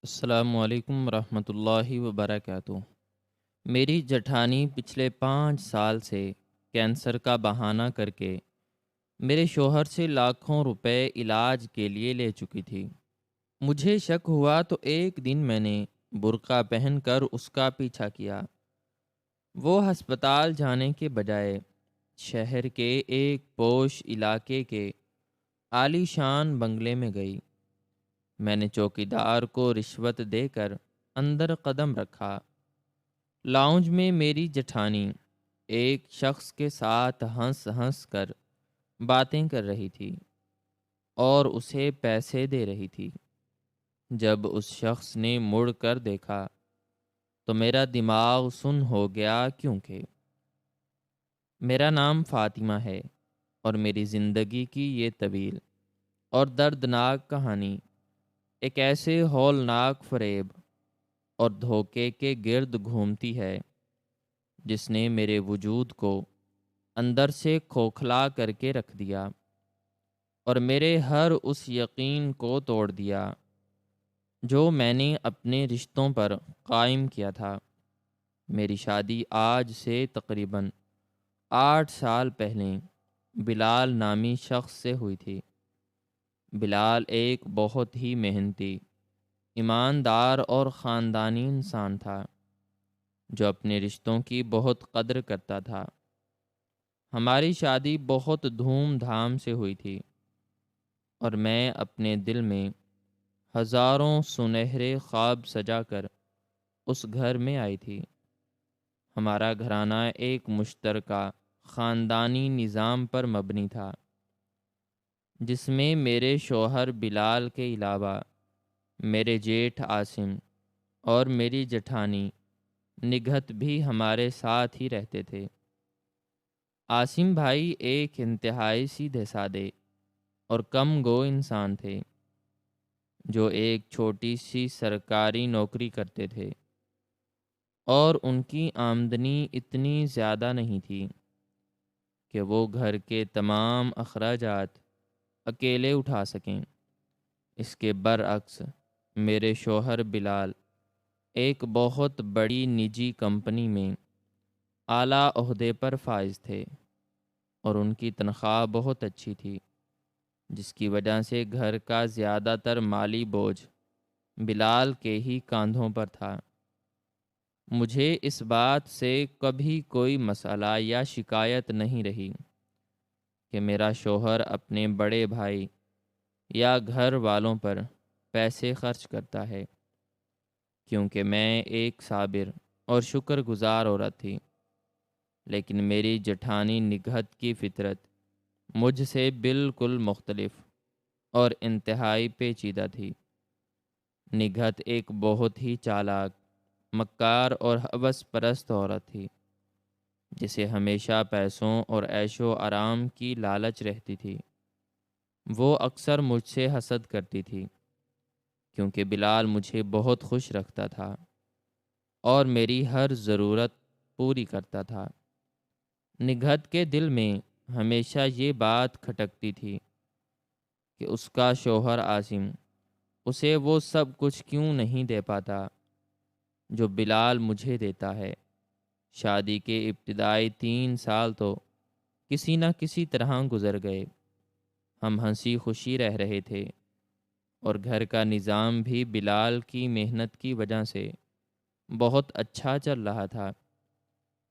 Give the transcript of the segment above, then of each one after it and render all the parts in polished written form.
السلام علیکم ورحمۃ اللہ وبرکاتہ۔ میری جٹھانی پچھلے 5 سال سے کینسر کا بہانہ کر کے میرے شوہر سے لاکھوں روپے علاج کے لیے لے چکی تھی۔ مجھے شک ہوا تو ایک دن میں نے برقع پہن کر اس کا پیچھا کیا۔ وہ ہسپتال جانے کے بجائے شہر کے ایک پوش علاقے کے عالی شان بنگلے میں گئی۔ میں نے چوکیدار کو رشوت دے کر اندر قدم رکھا۔ لاؤنج میں میری جٹھانی ایک شخص کے ساتھ ہنس ہنس کر باتیں کر رہی تھی اور اسے پیسے دے رہی تھی۔ جب اس شخص نے مڑ کر دیکھا تو میرا دماغ سن ہو گیا، کیونکہ میرا نام فاطمہ ہے اور میری زندگی کی یہ طویل اور دردناک کہانی ایک ایسے ہولناک فریب اور دھوکے کے گرد گھومتی ہے جس نے میرے وجود کو اندر سے کھوکھلا کر کے رکھ دیا اور میرے ہر اس یقین کو توڑ دیا جو میں نے اپنے رشتوں پر قائم کیا تھا۔ میری شادی آج سے تقریباً 8 سال پہلے بلال نامی شخص سے ہوئی تھی۔ بلال ایک بہت ہی محنتی، ایماندار اور خاندانی انسان تھا جو اپنے رشتوں کی بہت قدر کرتا تھا۔ ہماری شادی بہت دھوم دھام سے ہوئی تھی اور میں اپنے دل میں ہزاروں سنہرے خواب سجا کر اس گھر میں آئی تھی۔ ہمارا گھرانہ ایک مشترکہ خاندانی نظام پر مبنی تھا، جس میں میرے شوہر بلال کے علاوہ میرے جیٹھ عاصم اور میری جٹھانی نگہت بھی ہمارے ساتھ ہی رہتے تھے۔ عاصم بھائی ایک انتہائی سیدھے سادے اور کم گو انسان تھے جو ایک چھوٹی سی سرکاری نوکری کرتے تھے، اور ان کی آمدنی اتنی زیادہ نہیں تھی کہ وہ گھر کے تمام اخراجات اکیلے اٹھا سکیں۔ اس کے برعکس میرے شوہر بلال ایک بہت بڑی نجی کمپنی میں اعلیٰ عہدے پر فائز تھے اور ان کی تنخواہ بہت اچھی تھی، جس کی وجہ سے گھر کا زیادہ تر مالی بوجھ بلال کے ہی کاندھوں پر تھا۔ مجھے اس بات سے کبھی کوئی مسئلہ یا شکایت نہیں رہی کہ میرا شوہر اپنے بڑے بھائی یا گھر والوں پر پیسے خرچ کرتا ہے، کیونکہ میں ایک صابر اور شکر گزار عورت تھی۔ لیکن میری جٹھانی نگہت کی فطرت مجھ سے بالکل مختلف اور انتہائی پیچیدہ تھی۔ نگہت ایک بہت ہی چالاک، مکار اور ہوس پرست عورت تھی، جسے ہمیشہ پیسوں اور عیش و آرام کی لالچ رہتی تھی۔ وہ اکثر مجھ سے حسد کرتی تھی، کیونکہ بلال مجھے بہت خوش رکھتا تھا اور میری ہر ضرورت پوری کرتا تھا۔ نگہت کے دل میں ہمیشہ یہ بات کھٹکتی تھی کہ اس کا شوہر عاصم اسے وہ سب کچھ کیوں نہیں دے پاتا جو بلال مجھے دیتا ہے۔ شادی کے ابتدائی 3 سال تو کسی نہ کسی طرح گزر گئے۔ ہم ہنسی خوشی رہ رہے تھے اور گھر کا نظام بھی بلال کی محنت کی وجہ سے بہت اچھا چل رہا تھا۔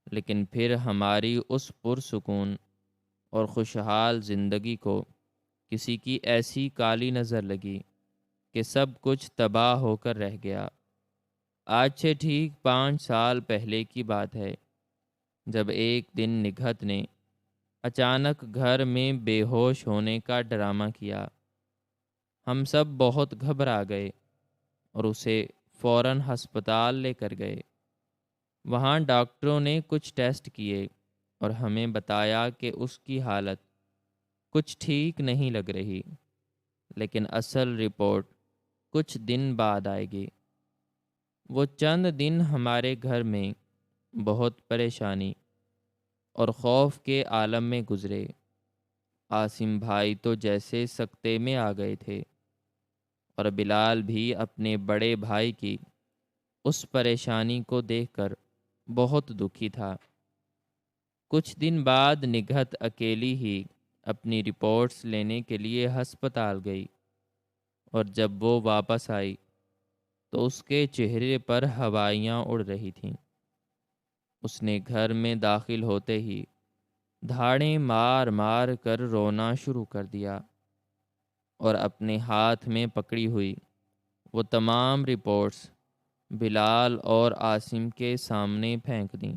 لیکن پھر ہماری اس پرسکون اور خوشحال زندگی کو کسی کی ایسی کالی نظر لگی کہ سب کچھ تباہ ہو کر رہ گیا۔ آج سے ٹھیک 5 سال پہلے کی بات ہے، جب ایک دن نگہت نے اچانک گھر میں بے ہوش ہونے کا ڈرامہ کیا۔ ہم سب بہت گھبرا گئے اور اسے فوراً ہسپتال لے کر گئے۔ وہاں ڈاکٹروں نے کچھ ٹیسٹ کیے اور ہمیں بتایا کہ اس کی حالت کچھ ٹھیک نہیں لگ رہی، لیکن اصل رپورٹ کچھ دن بعد آئے گی۔ وہ چند دن ہمارے گھر میں بہت پریشانی اور خوف کے عالم میں گزرے۔ عاصم بھائی تو جیسے سکتے میں آ گئے تھے اور بلال بھی اپنے بڑے بھائی کی اس پریشانی کو دیکھ کر بہت دکھی تھا۔ کچھ دن بعد نگہت اکیلی ہی اپنی رپورٹس لینے کے لیے ہسپتال گئی، اور جب وہ واپس آئی تو اس کے چہرے پر ہوائیاں اڑ رہی تھیں۔ اس نے گھر میں داخل ہوتے ہی دھاڑیں مار مار کر رونا شروع کر دیا، اور اپنے ہاتھ میں پکڑی ہوئی وہ تمام رپورٹس بلال اور عاصم کے سامنے پھینک دیں۔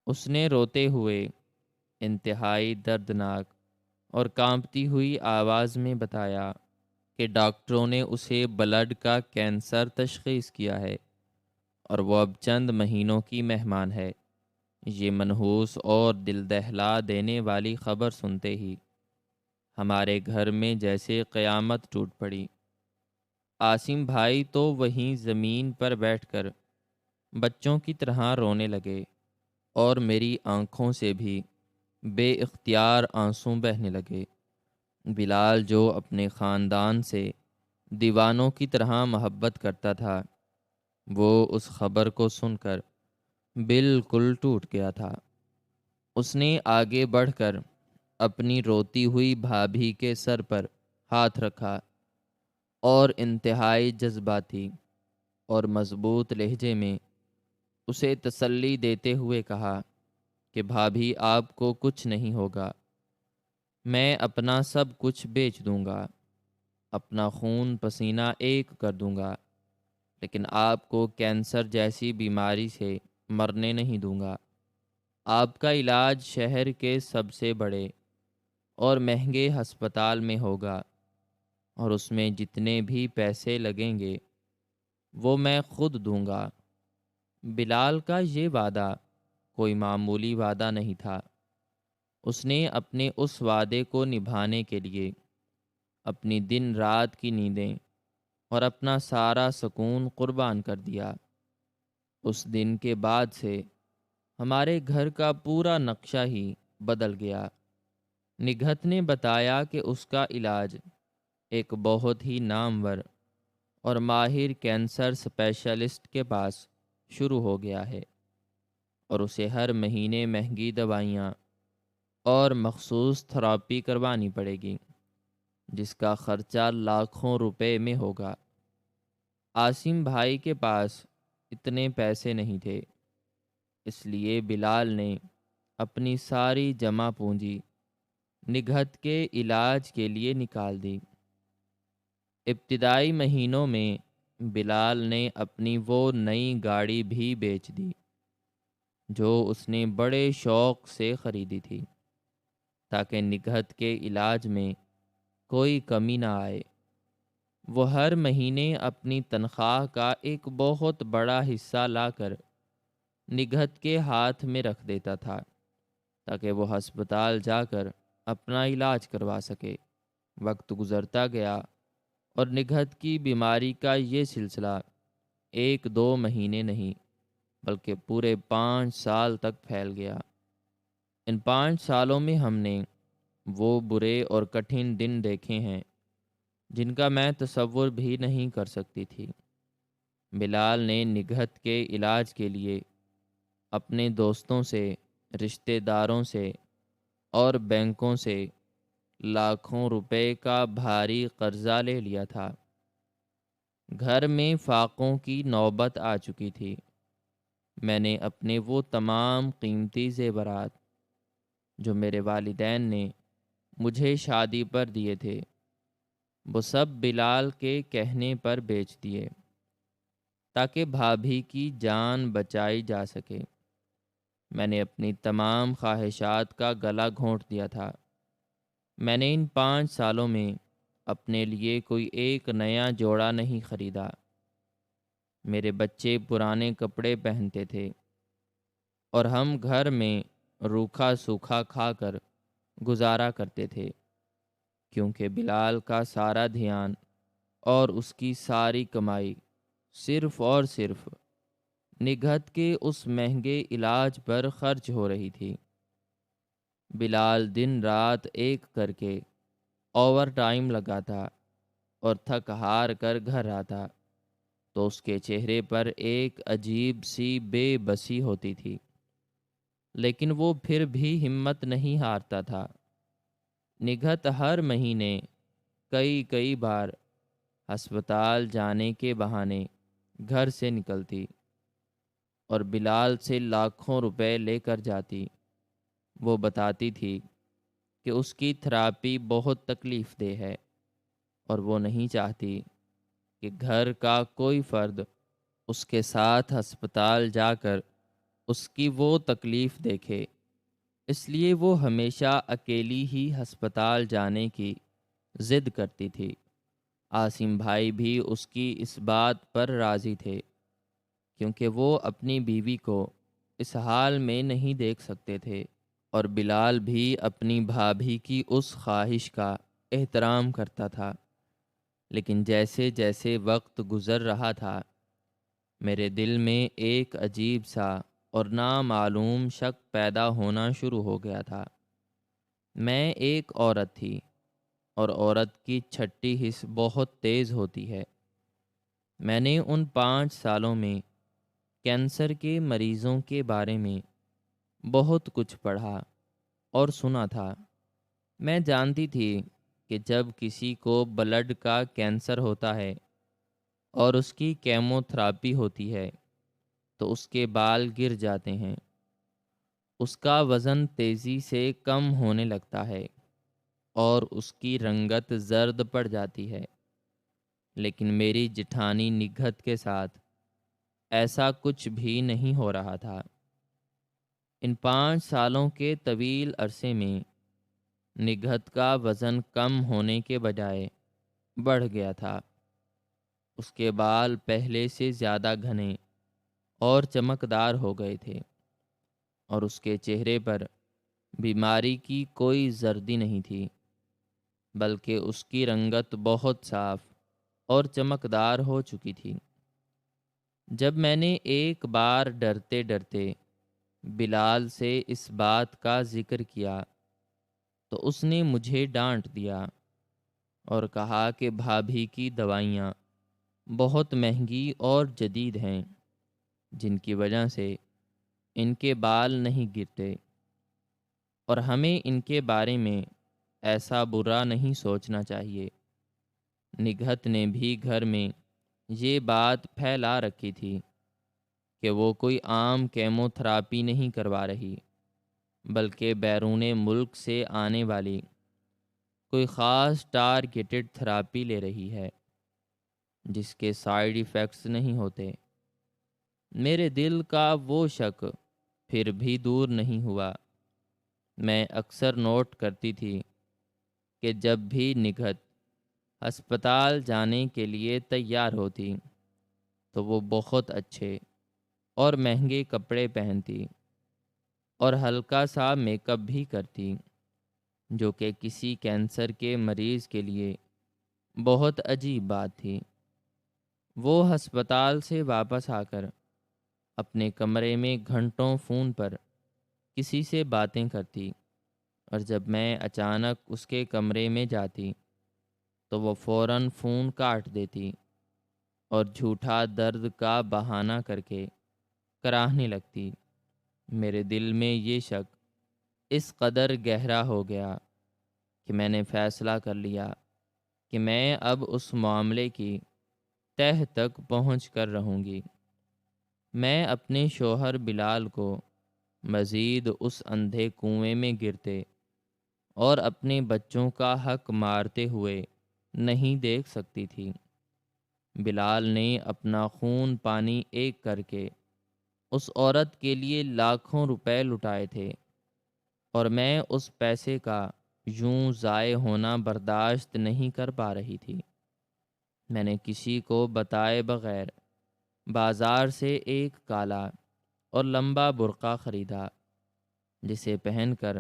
اس نے روتے ہوئے انتہائی دردناک اور کانپتی ہوئی آواز میں بتایا کہ ڈاکٹروں نے اسے بلڈ کا کینسر تشخیص کیا ہے، اور وہ اب چند مہینوں کی مہمان ہے۔ یہ منحوس اور دل دہلا دینے والی خبر سنتے ہی ہمارے گھر میں جیسے قیامت ٹوٹ پڑی۔ عاصم بھائی تو وہیں زمین پر بیٹھ کر بچوں کی طرح رونے لگے، اور میری آنکھوں سے بھی بے اختیار آنسو بہنے لگے۔ بلال جو اپنے خاندان سے دیوانوں کی طرح محبت کرتا تھا، وہ اس خبر کو سن کر بالکل ٹوٹ گیا تھا۔ اس نے آگے بڑھ کر اپنی روتی ہوئی بھابھی کے سر پر ہاتھ رکھا، اور انتہائی جذباتی اور مضبوط لہجے میں اسے تسلی دیتے ہوئے کہا کہ بھابھی، آپ کو کچھ نہیں ہوگا، میں اپنا سب کچھ بیچ دوں گا، اپنا خون پسینہ ایک کر دوں گا، لیکن آپ کو کینسر جیسی بیماری سے مرنے نہیں دوں گا۔ آپ کا علاج شہر کے سب سے بڑے اور مہنگے ہسپتال میں ہوگا، اور اس میں جتنے بھی پیسے لگیں گے وہ میں خود دوں گا۔ بلال کا یہ وعدہ کوئی معمولی وعدہ نہیں تھا۔ اس نے اپنے اس وعدے کو نبھانے کے لیے اپنی دن رات کی نیندیں اور اپنا سارا سکون قربان کر دیا۔ اس دن کے بعد سے ہمارے گھر کا پورا نقشہ ہی بدل گیا۔ نگہت نے بتایا کہ اس کا علاج ایک بہت ہی نامور اور ماہر کینسر اسپیشلسٹ کے پاس شروع ہو گیا ہے، اور اسے ہر مہینے مہنگی دوائیاں اور مخصوص تھراپی کروانی پڑے گی، جس کا خرچہ لاکھوں روپے میں ہوگا۔ عاصم بھائی کے پاس اتنے پیسے نہیں تھے، اس لیے بلال نے اپنی ساری جمع پونجی نگہت کے علاج کے لیے نکال دی۔ ابتدائی مہینوں میں بلال نے اپنی وہ نئی گاڑی بھی بیچ دی جو اس نے بڑے شوق سے خریدی تھی، تاکہ نگہت کے علاج میں کوئی کمی نہ آئے۔ وہ ہر مہینے اپنی تنخواہ کا ایک بہت بڑا حصہ لا کر نگہت کے ہاتھ میں رکھ دیتا تھا، تاکہ وہ ہسپتال جا کر اپنا علاج کروا سکے۔ وقت گزرتا گیا، اور نگہت کی بیماری کا یہ سلسلہ 1-2 مہینے نہیں بلکہ پورے 5 سال تک پھیل گیا۔ ان 5 سالوں میں ہم نے وہ برے اور کٹھن دن دیکھے ہیں جن کا میں تصور بھی نہیں کر سکتی تھی۔ بلال نے نگہت کے علاج کے لیے اپنے دوستوں سے، رشتہ داروں سے اور بینکوں سے لاکھوں روپے کا بھاری قرضہ لے لیا تھا۔ گھر میں فاقوں کی نوبت آ چکی تھی۔ میں نے اپنے وہ تمام قیمتی زیورات جو میرے والدین نے مجھے شادی پر دیے تھے، وہ سب بلال کے کہنے پر بیچ دیے، تاکہ بھابھی کی جان بچائی جا سکے۔ میں نے اپنی تمام خواہشات کا گلا گھونٹ دیا تھا۔ میں نے ان 5 سالوں میں اپنے لیے کوئی ایک نیا جوڑا نہیں خریدا۔ میرے بچے پرانے کپڑے پہنتے تھے، اور ہم گھر میں روکھا سوکھا کھا کر گزارا کرتے تھے، کیونکہ بلال کا سارا دھیان اور اس کی ساری کمائی صرف اور صرف نگہت کے اس مہنگے علاج پر خرچ ہو رہی تھی۔ بلال دن رات ایک کر کے اوور ٹائم لگاتا، اور تھک ہار کر گھر آتا تو اس کے چہرے پر ایک عجیب سی بے بسی ہوتی تھی، لیکن وہ پھر بھی ہمت نہیں ہارتا تھا۔ نگہت ہر مہینے کئی کئی بار ہسپتال جانے کے بہانے گھر سے نکلتی اور بلال سے لاکھوں روپے لے کر جاتی۔ وہ بتاتی تھی کہ اس کی تھراپی بہت تکلیف دہ ہے اور وہ نہیں چاہتی کہ گھر کا کوئی فرد اس کے ساتھ ہسپتال جا کر اس کی وہ تکلیف دیکھے، اس لیے وہ ہمیشہ اکیلی ہی ہسپتال جانے کی ضد کرتی تھی۔ عاصم بھائی بھی اس کی اس بات پر راضی تھے، کیونکہ وہ اپنی بیوی کو اس حال میں نہیں دیکھ سکتے تھے، اور بلال بھی اپنی بھابھی کی اس خواہش کا احترام کرتا تھا۔ لیکن جیسے جیسے وقت گزر رہا تھا، میرے دل میں ایک عجیب سا اور نامعلوم شک پیدا ہونا شروع ہو گیا تھا۔ میں ایک عورت تھی، اور عورت کی چھٹی حس بہت تیز ہوتی ہے۔ میں نے ان 5 سالوں میں کینسر کے مریضوں کے بارے میں بہت کچھ پڑھا اور سنا تھا۔ میں جانتی تھی کہ جب کسی کو بلڈ کا کینسر ہوتا ہے اور اس کی کیمو تھراپی ہوتی ہے تو اس کے بال گر جاتے ہیں، اس کا وزن تیزی سے کم ہونے لگتا ہے اور اس کی رنگت زرد پڑ جاتی ہے۔ لیکن میری جٹھانی نگہت کے ساتھ ایسا کچھ بھی نہیں ہو رہا تھا۔ ان 5 سالوں کے طویل عرصے میں نگہت کا وزن کم ہونے کے بجائے بڑھ گیا تھا۔ اس کے بال پہلے سے زیادہ گھنے اور چمکدار ہو گئے تھے، اور اس کے چہرے پر بیماری کی کوئی زردی نہیں تھی، بلکہ اس کی رنگت بہت صاف اور چمکدار ہو چکی تھی۔ جب میں نے ایک بار ڈرتے ڈرتے بلال سے اس بات کا ذکر کیا تو اس نے مجھے ڈانٹ دیا اور کہا کہ بھابھی کی دوائیاں بہت مہنگی اور جدید ہیں، جن کی وجہ سے ان کے بال نہیں گرتے، اور ہمیں ان کے بارے میں ایسا برا نہیں سوچنا چاہیے۔ نگہت نے بھی گھر میں یہ بات پھیلا رکھی تھی کہ وہ کوئی عام کیمو تھراپی نہیں کروا رہی، بلکہ بیرون ملک سے آنے والی کوئی خاص ٹارگیٹڈ تھراپی لے رہی ہے، جس کے سائیڈ ایفیکٹس نہیں ہوتے۔ میرے دل کا وہ شک پھر بھی دور نہیں ہوا۔ میں اکثر نوٹ کرتی تھی کہ جب بھی نگہت ہسپتال جانے کے لیے تیار ہوتی تو وہ بہت اچھے اور مہنگے کپڑے پہنتی اور ہلکا سا میک اپ بھی کرتی، جو کہ کسی کینسر کے مریض کے لیے بہت عجیب بات تھی۔ وہ ہسپتال سے واپس آ کر اپنے کمرے میں گھنٹوں فون پر کسی سے باتیں کرتی، اور جب میں اچانک اس کے کمرے میں جاتی تو وہ فوراً فون کاٹ دیتی اور جھوٹا درد کا بہانہ کر کے کراہنے لگتی۔ میرے دل میں یہ شک اس قدر گہرا ہو گیا کہ میں نے فیصلہ کر لیا کہ میں اب اس معاملے کی تہہ تک پہنچ کر رہوں گی۔ میں اپنے شوہر بلال کو مزید اس اندھے کنویں میں گرتے اور اپنے بچوں کا حق مارتے ہوئے نہیں دیکھ سکتی تھی۔ بلال نے اپنا خون پانی ایک کر کے اس عورت کے لیے لاکھوں روپے لٹائے تھے، اور میں اس پیسے کا یوں ضائع ہونا برداشت نہیں کر پا رہی تھی۔ میں نے کسی کو بتائے بغیر بازار سے ایک کالا اور لمبا برقع خریدا، جسے پہن کر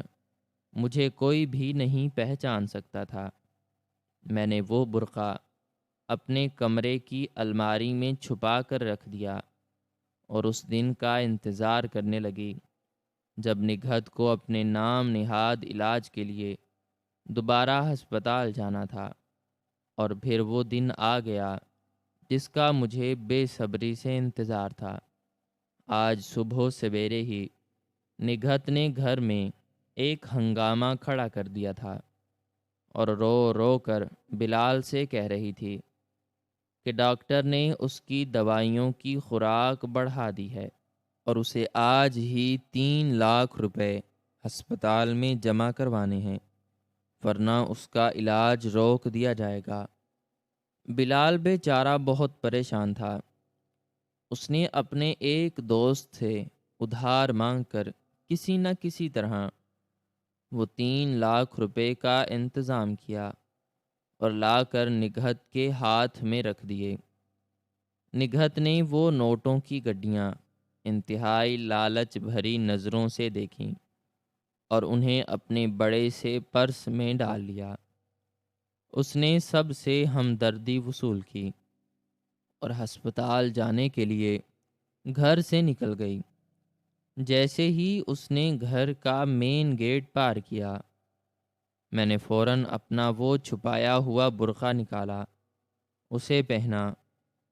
مجھے کوئی بھی نہیں پہچان سکتا تھا۔ میں نے وہ برقع اپنے کمرے کی الماری میں چھپا کر رکھ دیا اور اس دن کا انتظار کرنے لگی جب نگہت کو اپنے نام نہاد علاج کے لیے دوبارہ ہسپتال جانا تھا۔ اور پھر وہ دن آ گیا جس کا مجھے بے صبری سے انتظار تھا۔ آج صبح سویرے ہی نگہت نے گھر میں ایک ہنگامہ کھڑا کر دیا تھا اور رو رو کر بلال سے کہہ رہی تھی کہ ڈاکٹر نے اس کی دوائیوں کی خوراک بڑھا دی ہے اور اسے آج ہی 3 لاکھ روپے ہسپتال میں جمع کروانے ہیں، ورنہ اس کا علاج روک دیا جائے گا۔ بلال بیچارہ بہت پریشان تھا۔ اس نے اپنے ایک دوست سے ادھار مانگ کر کسی نہ کسی طرح وہ 3 لاکھ روپے کا انتظام کیا اور لا کر نگہت کے ہاتھ میں رکھ دیے۔ نگہت نے وہ نوٹوں کی گڈیاں انتہائی لالچ بھری نظروں سے دیکھیں اور انہیں اپنے بڑے سے پرس میں ڈال لیا۔ اس نے سب سے ہمدردی وصول کی اور ہسپتال جانے کے لیے گھر سے نکل گئی۔ جیسے ہی اس نے گھر کا مین گیٹ پار کیا، میں نے فوراً اپنا وہ چھپایا ہوا برقع نکالا، اسے پہنا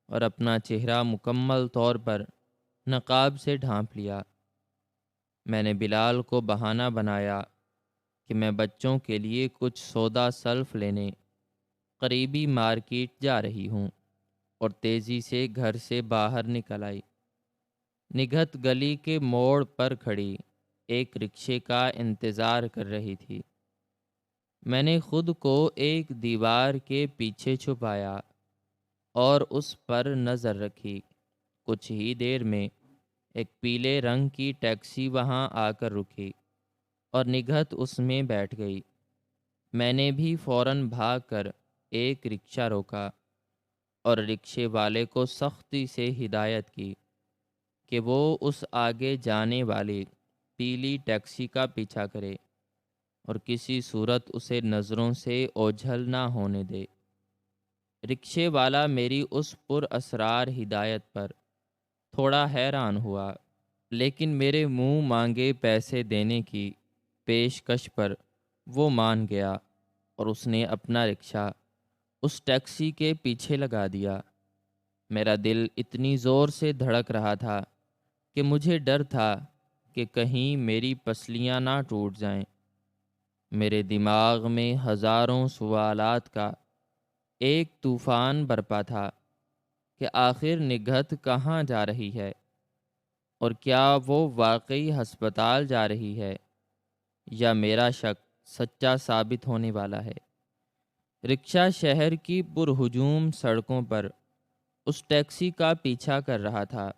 اور اپنا چہرہ مکمل طور پر نقاب سے ڈھانپ لیا۔ میں نے بلال کو بہانہ بنایا کہ میں بچوں کے لیے کچھ سودا سلف لینے قریبی مارکیٹ جا رہی ہوں، اور تیزی سے گھر سے باہر نکل آئی۔ نگہت گلی کے موڑ پر کھڑی ایک رکشے کا انتظار کر رہی تھی۔ میں نے خود کو ایک دیوار کے پیچھے چھپایا اور اس پر نظر رکھی۔ کچھ ہی دیر میں ایک پیلے رنگ کی ٹیکسی وہاں آ کر رکی اور نگہت اس میں بیٹھ گئی۔ میں نے بھی فوراً بھاگ کر ایک رکشہ روکا اور رکشے والے کو سختی سے ہدایت کی کہ وہ اس آگے جانے والی پیلی ٹیکسی کا پیچھا کرے اور کسی صورت اسے نظروں سے اوجھل نہ ہونے دے۔ رکشے والا میری اس پر اسرار ہدایت پر تھوڑا حیران ہوا، لیکن میرے منہ مانگے پیسے دینے کی پیشکش پر وہ مان گیا اور اس نے اپنا رکشہ اس ٹیکسی کے پیچھے لگا دیا۔ میرا دل اتنی زور سے دھڑک رہا تھا کہ مجھے ڈر تھا کہ کہیں میری پسلیاں نہ ٹوٹ جائیں۔ میرے دماغ میں ہزاروں سوالات کا ایک طوفان برپا تھا کہ آخر نگہت کہاں جا رہی ہے، اور کیا وہ واقعی ہسپتال جا رہی ہے یا میرا شک سچا ثابت ہونے والا ہے۔ رکشہ شہر کی پرہجوم سڑکوں پر اس ٹیکسی کا پیچھا کر رہا تھا۔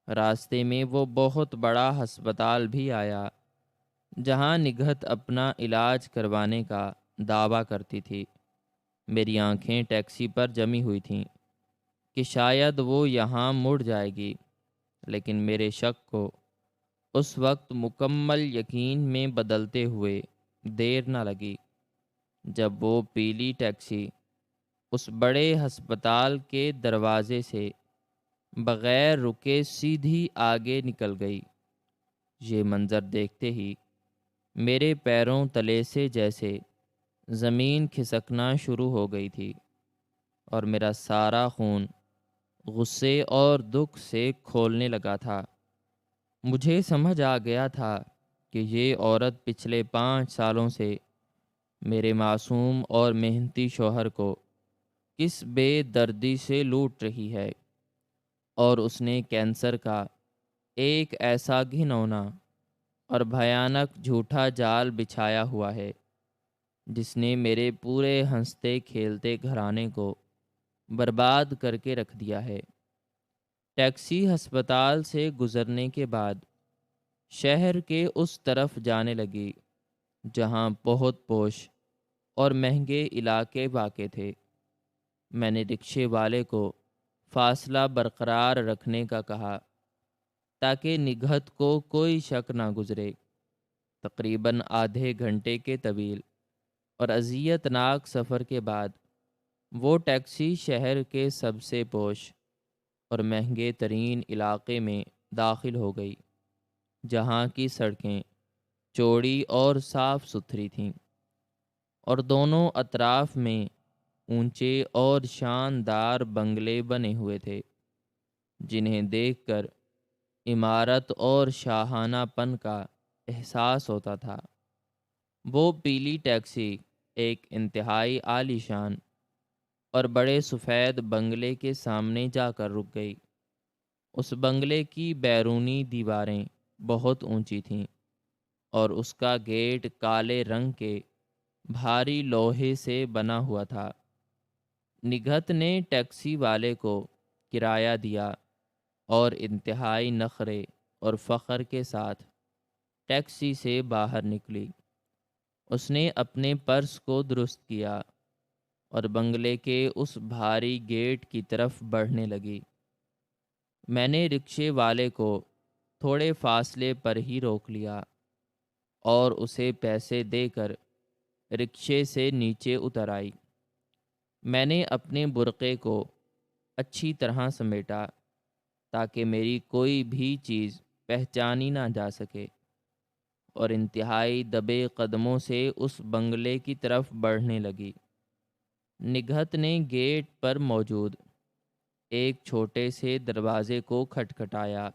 راستے میں وہ بہت بڑا ہسپتال بھی آیا جہاں نگہت اپنا علاج کروانے کا دعویٰ کرتی تھی۔ میری آنکھیں ٹیکسی پر جمی ہوئی تھیں کہ شاید وہ یہاں مڑ جائے گی، لیکن میرے شک کو اس وقت مکمل یقین میں بدلتے ہوئے دیر نہ لگی جب وہ پیلی ٹیکسی اس بڑے ہسپتال کے دروازے سے بغیر رکے سیدھی آگے نکل گئی۔ یہ منظر دیکھتے ہی میرے پیروں تلے سے جیسے زمین کھسکنا شروع ہو گئی تھی اور میرا سارا خون غصے اور دکھ سے کھولنے لگا تھا۔ مجھے سمجھ آ گیا تھا کہ یہ عورت پچھلے 5 سالوں سے میرے معصوم اور محنتی شوہر کو کس بے دردی سے لوٹ رہی ہے، اور اس نے کینسر کا ایک ایسا گھنونا اور بھیانک جھوٹا جال بچھایا ہوا ہے جس نے میرے پورے ہنستے کھیلتے گھرانے کو برباد کر کے رکھ دیا ہے۔ ٹیکسی ہسپتال سے گزرنے کے بعد شہر کے اس طرف جانے لگی جہاں بہت پوش اور مہنگے علاقے واقع تھے۔ میں نے رکشے والے کو فاصلہ برقرار رکھنے کا کہا تاکہ نگہت کو کوئی شک نہ گزرے۔ تقریباً آدھے گھنٹے کے طویل اور اذیت ناک سفر کے بعد وہ ٹیکسی شہر کے سب سے پوش اور مہنگے ترین علاقے میں داخل ہو گئی، جہاں کی سڑکیں چوڑی اور صاف ستھری تھیں اور دونوں اطراف میں اونچے اور شاندار بنگلے بنے ہوئے تھے، جنہیں دیکھ کر عمارت اور شاہانہ پن کا احساس ہوتا تھا۔ وہ پیلی ٹیکسی ایک انتہائی عالی شان اور بڑے سفید بنگلے کے سامنے جا کر رک گئی۔ اس بنگلے کی بیرونی دیواریں بہت اونچی تھیں اور اس کا گیٹ کالے رنگ کے بھاری لوہے سے بنا ہوا تھا۔ نگہت نے ٹیکسی والے کو کرایہ دیا اور انتہائی نخرے اور فخر کے ساتھ ٹیکسی سے باہر نکلی۔ اس نے اپنے پرس کو درست کیا اور بنگلے کے اس بھاری گیٹ کی طرف بڑھنے لگی۔ میں نے رکشے والے کو تھوڑے فاصلے پر ہی روک لیا اور اسے پیسے دے کر رکشے سے نیچے اتر آئی۔ میں نے اپنے برقعے کو اچھی طرح سمیٹا تاکہ میری کوئی بھی چیز پہچانی نہ جا سکے، اور انتہائی دبے قدموں سے اس بنگلے کی طرف بڑھنے لگی۔ نگہت نے گیٹ پر موجود ایک چھوٹے سے دروازے کو کھٹکھٹایا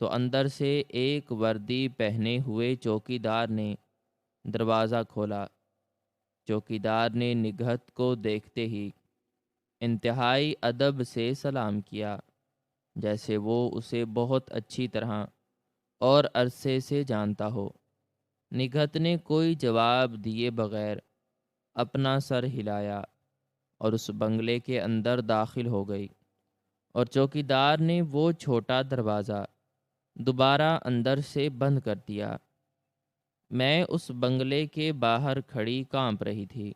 تو اندر سے ایک وردی پہنے ہوئے چوکیدار نے دروازہ کھولا۔ چوکیدار نے نگہت کو دیکھتے ہی انتہائی ادب سے سلام کیا، جیسے وہ اسے بہت اچھی طرح اور عرصے سے جانتا ہو۔ نگہت نے کوئی جواب دیے بغیر اپنا سر ہلایا اور اس بنگلے کے اندر داخل ہو گئی، اور چوکیدار نے وہ چھوٹا دروازہ دوبارہ اندر سے بند کر دیا۔ میں اس بنگلے کے باہر کھڑی کانپ رہی تھی۔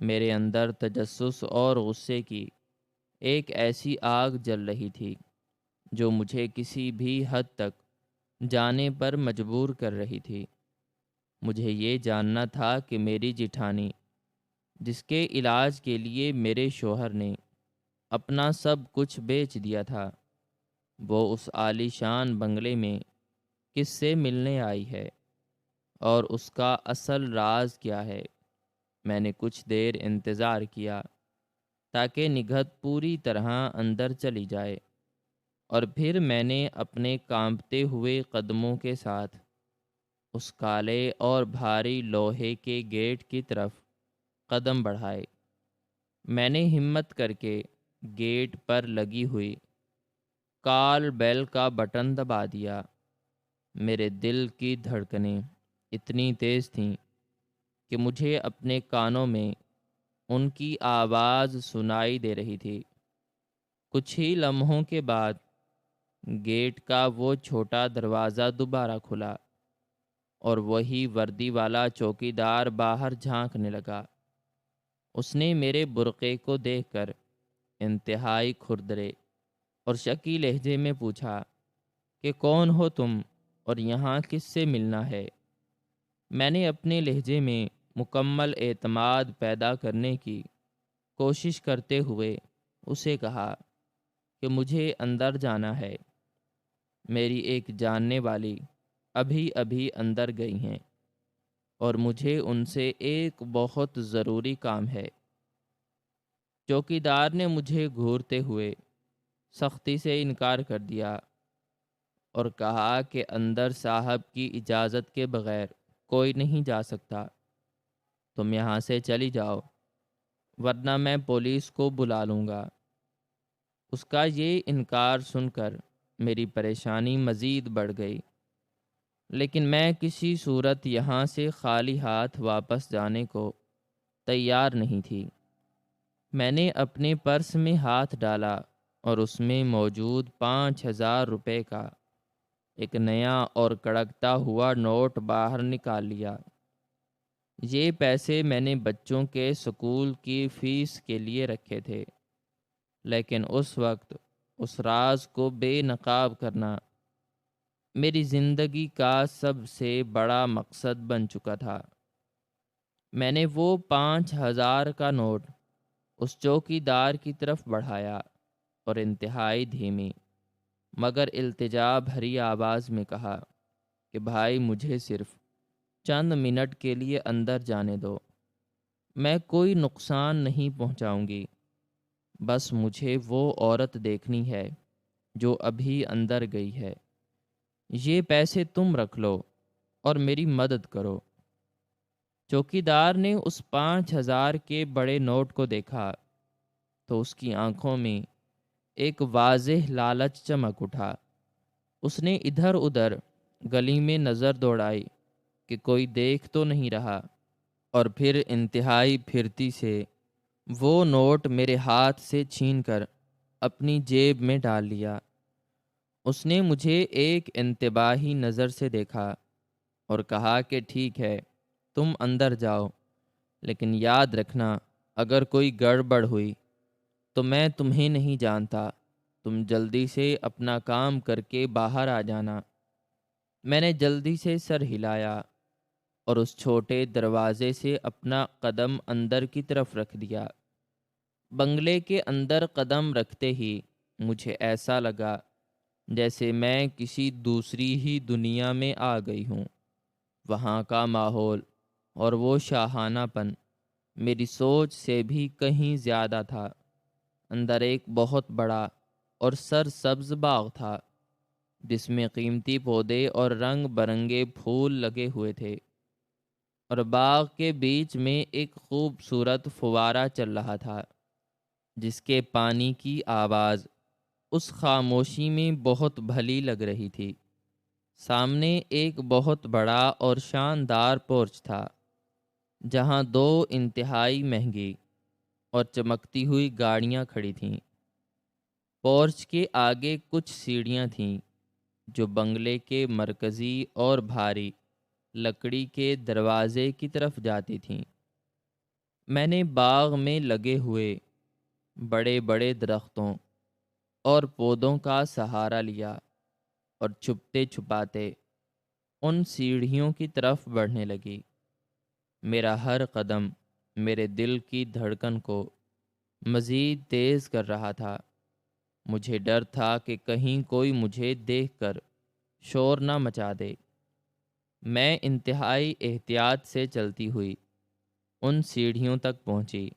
میرے اندر تجسس اور غصے کی ایک ایسی آگ جل رہی تھی جو مجھے کسی بھی حد تک جانے پر مجبور کر رہی تھی۔ مجھے یہ جاننا تھا کہ میری جٹھانی، جس کے علاج کے لیے میرے شوہر نے اپنا سب کچھ بیچ دیا تھا، وہ اس عالی شان بنگلے میں کس سے ملنے آئی ہے، اور اس کا اصل راز کیا ہے۔ میں نے کچھ دیر انتظار کیا تاکہ نگہت پوری طرح اندر چلی جائے، اور پھر میں نے اپنے کانپتے ہوئے قدموں کے ساتھ اس کالے اور بھاری لوہے کے گیٹ کی طرف قدم بڑھائے۔ میں نے ہمت کر کے گیٹ پر لگی ہوئی کال بیل کا بٹن دبا دیا۔ میرے دل کی دھڑکنیں اتنی تیز تھیں کہ مجھے اپنے کانوں میں ان کی آواز سنائی دے رہی تھی۔ کچھ ہی لمحوں کے بعد گیٹ کا وہ چھوٹا دروازہ دوبارہ کھلا اور وہی وردی والا چوکیدار باہر جھانکنے لگا۔ اس نے میرے برقعے کو دیکھ کر انتہائی کھردرے اور شکی لہجے میں پوچھا کہ کون ہو تم اور یہاں کس سے ملنا ہے؟ میں نے اپنے لہجے میں مکمل اعتماد پیدا کرنے کی کوشش کرتے ہوئے اسے کہا کہ مجھے اندر جانا ہے۔ میری ایک جاننے والی ابھی ابھی اندر گئی ہیں اور مجھے ان سے ایک بہت ضروری کام ہے۔ چوکیدار نے مجھے گھورتے ہوئے سختی سے انکار کر دیا اور کہا کہ اندر صاحب کی اجازت کے بغیر کوئی نہیں جا سکتا۔ تم یہاں سے چلی جاؤ، ورنہ میں پولیس کو بلا لوں گا۔ اس کا یہ انکار سن کر میری پریشانی مزید بڑھ گئی، لیکن میں کسی صورت یہاں سے خالی ہاتھ واپس جانے کو تیار نہیں تھی۔ میں نے اپنے پرس میں ہاتھ ڈالا اور اس میں موجود 5,000 روپے کا ایک نیا اور کڑکتا ہوا نوٹ باہر نکال لیا۔ یہ پیسے میں نے بچوں کے سکول کی فیس کے لیے رکھے تھے، لیکن اس وقت اس راز کو بے نقاب کرنا میری زندگی کا سب سے بڑا مقصد بن چکا تھا۔ میں نے وہ 5,000 کا نوٹ اس چوکیدار کی طرف بڑھایا اور انتہائی دھیمی مگر التجا بھری آواز میں کہا کہ بھائی، مجھے صرف چند منٹ کے لیے اندر جانے دو۔ میں کوئی نقصان نہیں پہنچاؤں گی، بس مجھے وہ عورت دیکھنی ہے جو ابھی اندر گئی ہے۔ یہ پیسے تم رکھ لو اور میری مدد کرو۔ چوکیدار نے اس 5,000 کے بڑے نوٹ کو دیکھا تو اس کی آنکھوں میں ایک واضح لالچ چمک اٹھا۔ اس نے ادھر ادھر گلی میں نظر دوڑائی کہ کوئی دیکھ تو نہیں رہا، اور پھر انتہائی پھرتی سے وہ نوٹ میرے ہاتھ سے چھین کر اپنی جیب میں ڈال لیا۔ اس نے مجھے ایک انتباہی نظر سے دیکھا اور کہا کہ ٹھیک ہے، تم اندر جاؤ، لیکن یاد رکھنا اگر کوئی گڑبڑ ہوئی تو میں تمہیں نہیں جانتا، تم جلدی سے اپنا کام کر کے باہر آ جانا۔ میں نے جلدی سے سر ہلایا اور اس چھوٹے دروازے سے اپنا قدم اندر کی طرف رکھ دیا۔ بنگلے کے اندر قدم رکھتے ہی مجھے ایسا لگا جیسے میں کسی دوسری ہی دنیا میں آ گئی ہوں۔ وہاں کا ماحول اور وہ شاہانہ پن میری سوچ سے بھی کہیں زیادہ تھا۔ اندر ایک بہت بڑا اور سرسبز باغ تھا جس میں قیمتی پودے اور رنگ برنگے پھول لگے ہوئے تھے، اور باغ کے بیچ میں ایک خوبصورت فوارہ چل رہا تھا جس کے پانی کی آواز اس خاموشی میں بہت بھلی لگ رہی تھی۔ سامنے ایک بہت بڑا اور شاندار پورچ تھا جہاں 2 انتہائی مہنگی اور چمکتی ہوئی گاڑیاں کھڑی تھیں۔ پورچ کے آگے کچھ سیڑھیاں تھیں جو بنگلے کے مرکزی اور بھاری لکڑی کے دروازے کی طرف جاتی تھیں۔ میں نے باغ میں لگے ہوئے بڑے بڑے درختوں اور پودوں کا سہارا لیا اور چھپتے چھپاتے ان سیڑھیوں کی طرف بڑھنے لگی۔ میرا ہر قدم میرے دل کی دھڑکن کو مزید تیز کر رہا تھا۔ مجھے ڈر تھا کہ کہیں کوئی مجھے دیکھ کر شور نہ مچا دے۔ میں انتہائی احتیاط سے چلتی ہوئی ان سیڑھیوں تک پہنچی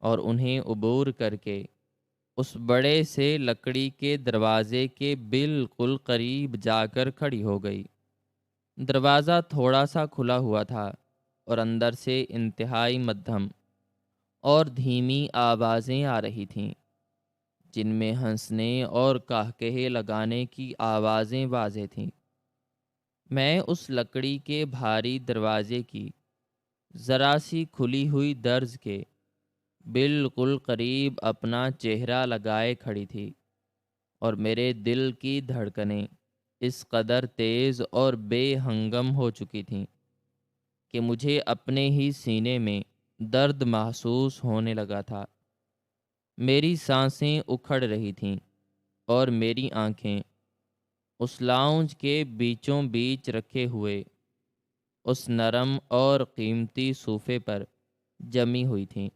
اور انہیں عبور کر کے اس بڑے سے لکڑی کے دروازے کے بالکل قریب جا کر کھڑی ہو گئی۔ دروازہ تھوڑا سا کھلا ہوا تھا اور اندر سے انتہائی مدھم اور دھیمی آوازیں آ رہی تھیں، جن میں ہنسنے اور قہقہے لگانے کی آوازیں واضح تھیں۔ میں اس لکڑی کے بھاری دروازے کی ذرا سی کھلی ہوئی درز کے بالکل قریب اپنا چہرہ لگائے کھڑی تھی، اور میرے دل کی دھڑکنیں اس قدر تیز اور بے ہنگم ہو چکی تھیں کہ مجھے اپنے ہی سینے میں درد محسوس ہونے لگا تھا۔ میری سانسیں اکھڑ رہی تھیں اور میری آنکھیں اس لاؤنج کے بیچوں بیچ رکھے ہوئے اس نرم اور قیمتی صوفے پر جمی ہوئی تھیں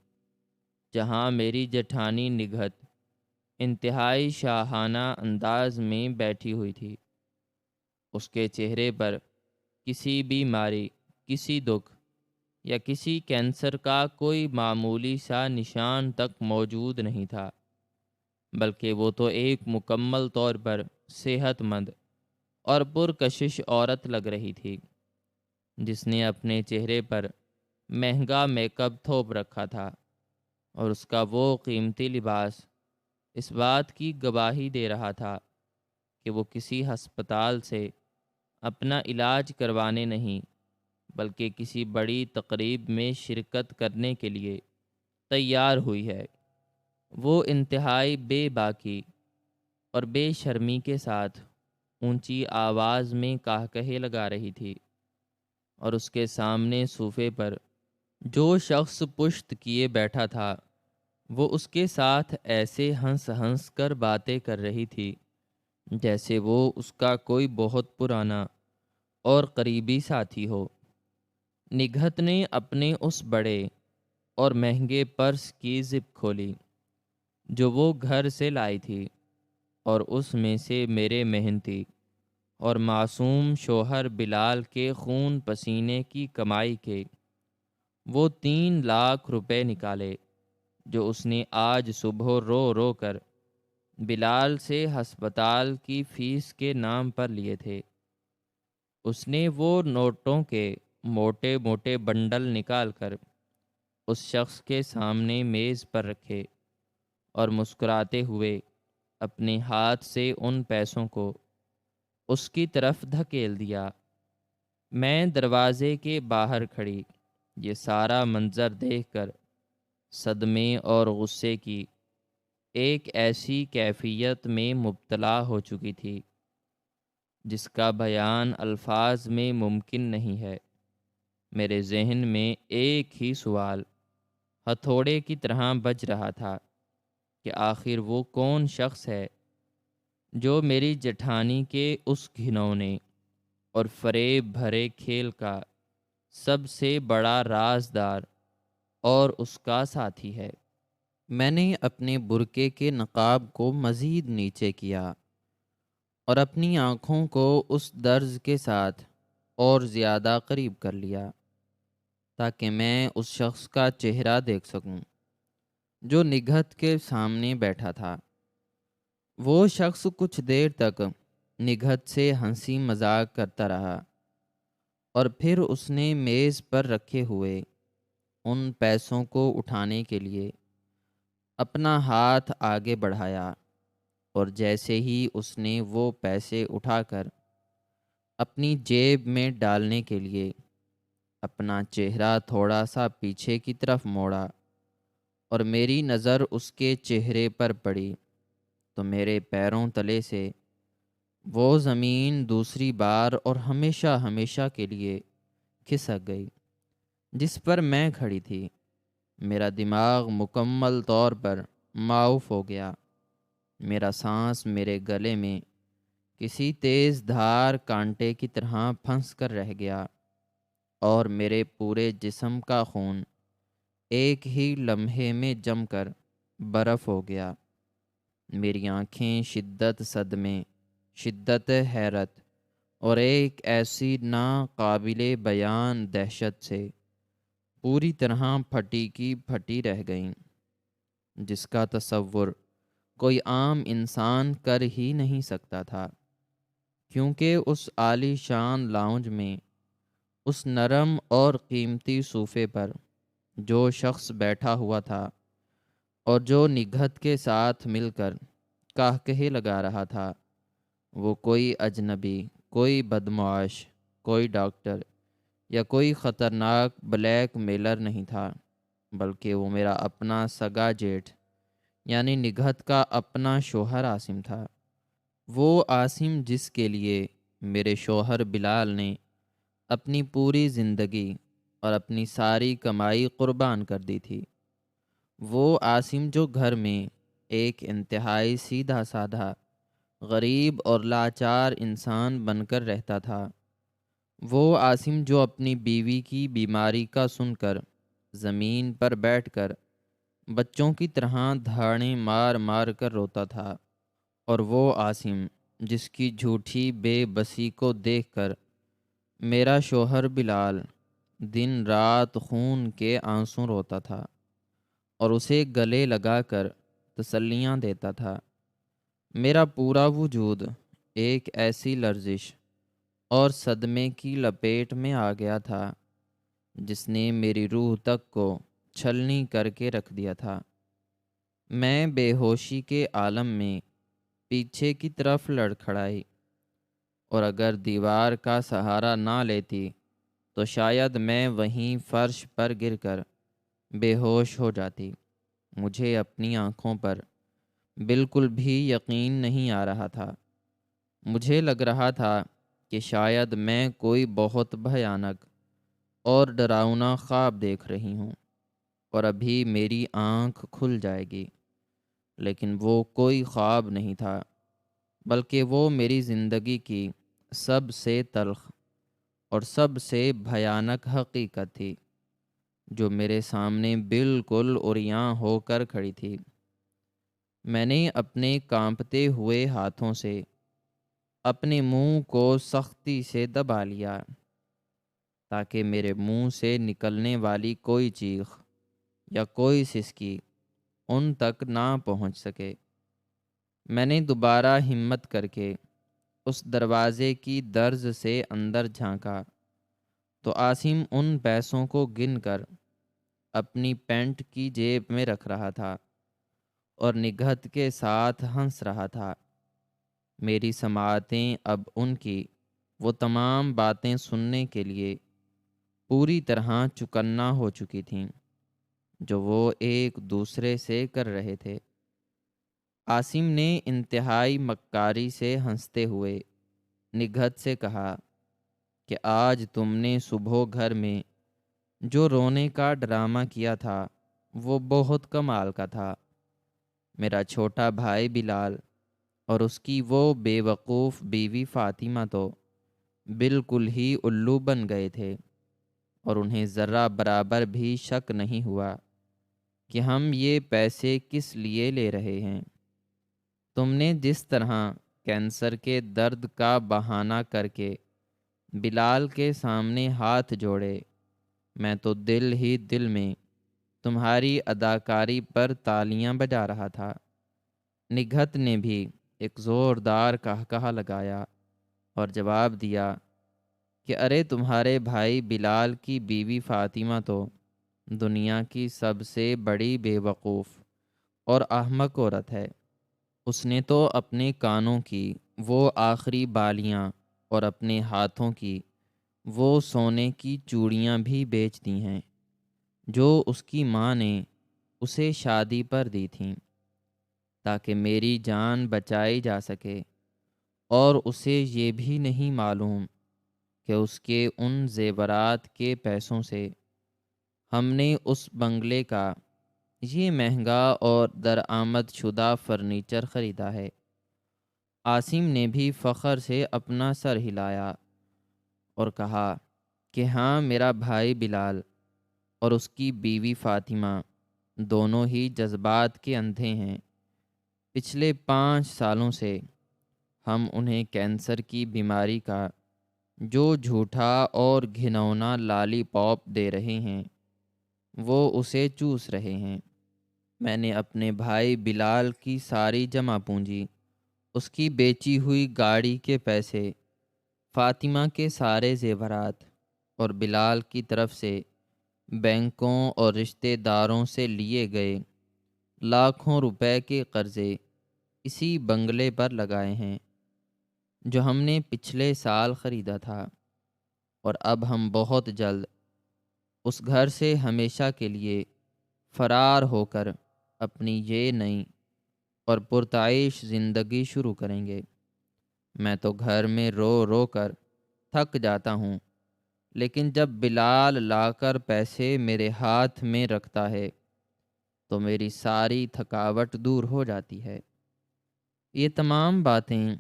جہاں میری جٹھانی نگہت انتہائی شاہانہ انداز میں بیٹھی ہوئی تھی۔ اس کے چہرے پر کسی بیماری، کسی دکھ یا کسی کینسر کا کوئی معمولی سا نشان تک موجود نہیں تھا، بلکہ وہ تو ایک مکمل طور پر صحت مند اور پرکشش عورت لگ رہی تھی جس نے اپنے چہرے پر مہنگا میک اپ تھوپ رکھا تھا، اور اس کا وہ قیمتی لباس اس بات کی گواہی دے رہا تھا کہ وہ کسی ہسپتال سے اپنا علاج کروانے نہیں بلکہ کسی بڑی تقریب میں شرکت کرنے کے لیے تیار ہوئی ہے۔ وہ انتہائی بے باکی اور بے شرمی کے ساتھ اونچی آواز میں قہقہے لگا رہی تھی، اور اس کے سامنے صوفے پر جو شخص پشت کیے بیٹھا تھا وہ اس کے ساتھ ایسے ہنس ہنس کر باتیں کر رہی تھی جیسے وہ اس کا کوئی بہت پرانا اور قریبی ساتھی ہو۔ نگہت نے اپنے اس بڑے اور مہنگے پرس کی زپ کھولی جو وہ گھر سے لائی تھی، اور اس میں سے میرے محنتی اور معصوم شوہر بلال کے خون پسینے کی کمائی کے وہ 3 لاکھ روپے نکالے جو اس نے آج صبح رو رو کر بلال سے ہسپتال کی فیس کے نام پر لیے تھے۔ اس نے وہ نوٹوں کے موٹے موٹے بنڈل نکال کر اس شخص کے سامنے میز پر رکھے اور مسکراتے ہوئے اپنے ہاتھ سے ان پیسوں کو اس کی طرف دھکیل دیا۔ میں دروازے کے باہر کھڑی یہ سارا منظر دیکھ کر صدمے اور غصے کی ایک ایسی کیفیت میں مبتلا ہو چکی تھی جس کا بیان الفاظ میں ممکن نہیں ہے۔ میرے ذہن میں ایک ہی سوال ہتھوڑے کی طرح بج رہا تھا کہ آخر وہ کون شخص ہے جو میری جٹھانی کے اس گھنونے اور فریب بھرے کھیل کا سب سے بڑا رازدار اور اس کا ساتھی ہے۔ میں نے اپنے برقعے کے نقاب کو مزید نیچے کیا اور اپنی آنکھوں کو اس درز کے ساتھ اور زیادہ قریب کر لیا تاکہ میں اس شخص کا چہرہ دیکھ سکوں جو نگہت کے سامنے بیٹھا تھا۔ وہ شخص کچھ دیر تک نگہت سے ہنسی مذاق کرتا رہا اور پھر اس نے میز پر رکھے ہوئے ان پیسوں کو اٹھانے کے لیے اپنا ہاتھ آگے بڑھایا، اور جیسے ہی اس نے وہ پیسے اٹھا کر اپنی جیب میں ڈالنے کے لیے اپنا چہرہ تھوڑا سا پیچھے کی طرف موڑا اور میری نظر اس کے چہرے پر پڑی تو میرے پیروں تلے سے وہ زمین دوسری بار اور ہمیشہ ہمیشہ کے لیے کھسک گئی جس پر میں کھڑی تھی۔ میرا دماغ مکمل طور پر معاف ہو گیا۔ میرا سانس میرے گلے میں کسی تیز دھار کانٹے کی طرح پھنس کر رہ گیا اور میرے پورے جسم کا خون ایک ہی لمحے میں جم کر برف ہو گیا۔ میری آنکھیں شدت صدمے، شدت حیرت اور ایک ایسی ناقابل بیان دہشت سے پوری طرح پھٹی کی پھٹی رہ گئیں جس کا تصور کوئی عام انسان کر ہی نہیں سکتا تھا، کیونکہ اس عالی شان لاؤنج میں اس نرم اور قیمتی صوفے پر جو شخص بیٹھا ہوا تھا اور جو نگہت کے ساتھ مل کر قہقہے لگا رہا تھا، وہ کوئی اجنبی، کوئی بدمعاش، کوئی ڈاکٹر یا کوئی خطرناک بلیک میلر نہیں تھا، بلکہ وہ میرا اپنا سگا جیٹھ یعنی نگہت کا اپنا شوہر عاصم تھا۔ وہ عاصم جس کے لیے میرے شوہر بلال نے اپنی پوری زندگی اور اپنی ساری کمائی قربان کر دی تھی۔ وہ عاصم جو گھر میں ایک انتہائی سیدھا سادھا، غریب اور لاچار انسان بن کر رہتا تھا۔ وہ عاصم جو اپنی بیوی کی بیماری کا سن کر زمین پر بیٹھ کر بچوں کی طرح دھاڑیں مار مار کر روتا تھا، اور وہ عاصم جس کی جھوٹی بے بسی کو دیکھ کر میرا شوہر بلال دن رات خون کے آنسوں روتا تھا اور اسے گلے لگا کر تسلیاں دیتا تھا۔ میرا پورا وجود ایک ایسی لرزش اور صدمے کی لپیٹ میں آ گیا تھا جس نے میری روح تک کو چھلنی کر کے رکھ دیا تھا۔ میں بے ہوشی کے عالم میں پیچھے کی طرف لڑکھڑائی، اور اگر دیوار کا سہارا نہ لیتی تو شاید میں وہیں فرش پر گر کر بے ہوش ہو جاتی۔ مجھے اپنی آنکھوں پر بالکل بھی یقین نہیں آ رہا تھا۔ مجھے لگ رہا تھا کہ شاید میں کوئی بہت بھیانک اور ڈراؤنا خواب دیکھ رہی ہوں اور ابھی میری آنکھ کھل جائے گی، لیکن وہ کوئی خواب نہیں تھا، بلکہ وہ میری زندگی کی سب سے تلخ اور سب سے بھیانک حقیقت تھی جو میرے سامنے بالکل عریاں ہو کر کھڑی تھی۔ میں نے اپنے کانپتے ہوئے ہاتھوں سے اپنے منہ کو سختی سے دبا لیا تاکہ میرے منہ سے نکلنے والی کوئی چیخ یا کوئی سسکی ان تک نہ پہنچ سکے۔ میں نے دوبارہ ہمت کر کے اس دروازے کی درز سے اندر جھانکا تو عاصم ان پیسوں کو گن کر اپنی پینٹ کی جیب میں رکھ رہا تھا اور نگہت کے ساتھ ہنس رہا تھا۔ میری سماعتیں اب ان کی وہ تمام باتیں سننے کے لیے پوری طرح چکنا ہو چکی تھیں جو وہ ایک دوسرے سے کر رہے تھے۔ عاصم نے انتہائی مکاری سے ہنستے ہوئے نگہت سے کہا کہ آج تم نے صبح گھر میں جو رونے کا ڈرامہ کیا تھا وہ بہت کمال کا تھا۔ میرا چھوٹا بھائی بلال اور اس کی وہ بے وقوف بیوی فاطمہ تو بالکل ہی الو بن گئے تھے، اور انہیں ذرہ برابر بھی شک نہیں ہوا کہ ہم یہ پیسے کس لیے لے رہے ہیں۔ تم نے جس طرح کینسر کے درد کا بہانہ کر کے بلال کے سامنے ہاتھ جوڑے، میں تو دل ہی دل میں تمہاری اداکاری پر تالیاں بجا رہا تھا۔ نگہت نے بھی ایک زوردار قہقہہ لگایا اور جواب دیا کہ ارے تمہارے بھائی بلال کی بیوی فاطمہ تو دنیا کی سب سے بڑی بے وقوف اور احمق عورت ہے۔ اس نے تو اپنے کانوں کی وہ آخری بالیاں اور اپنے ہاتھوں کی وہ سونے کی چوڑیاں بھی بیچ دی ہیں جو اس کی ماں نے اسے شادی پر دی تھیں تاکہ میری جان بچائی جا سکے، اور اسے یہ بھی نہیں معلوم کہ اس کے ان زیورات کے پیسوں سے ہم نے اس بنگلے کا یہ مہنگا اور درآمد شدہ فرنیچر خریدا ہے۔ عاصم نے بھی فخر سے اپنا سر ہلایا اور کہا کہ ہاں، میرا بھائی بلال اور اس کی بیوی فاطمہ دونوں ہی جذبات کے اندھے ہیں۔ پچھلے 5 سالوں سے ہم انہیں کینسر کی بیماری کا جو جھوٹا اور گھنونا لالی پاپ دے رہے ہیں وہ اسے چوس رہے ہیں۔ میں نے اپنے بھائی بلال کی ساری جمع پونجی، اس کی بیچی ہوئی گاڑی کے پیسے، فاطمہ کے سارے زیورات اور بلال کی طرف سے بینکوں اور رشتہ داروں سے لیے گئے لاکھوں روپے کے قرضے اسی بنگلے پر لگائے ہیں جو ہم نے پچھلے سال خریدا تھا، اور اب ہم بہت جلد اس گھر سے ہمیشہ کے لیے فرار ہو کر اپنی یہ نئی اور پرتعیش زندگی شروع کریں گے۔ میں تو گھر میں رو رو کر تھک جاتا ہوں، لیکن جب بلال لا کر پیسے میرے ہاتھ میں رکھتا ہے تو میری ساری تھکاوٹ دور ہو جاتی ہے۔ یہ تمام باتیں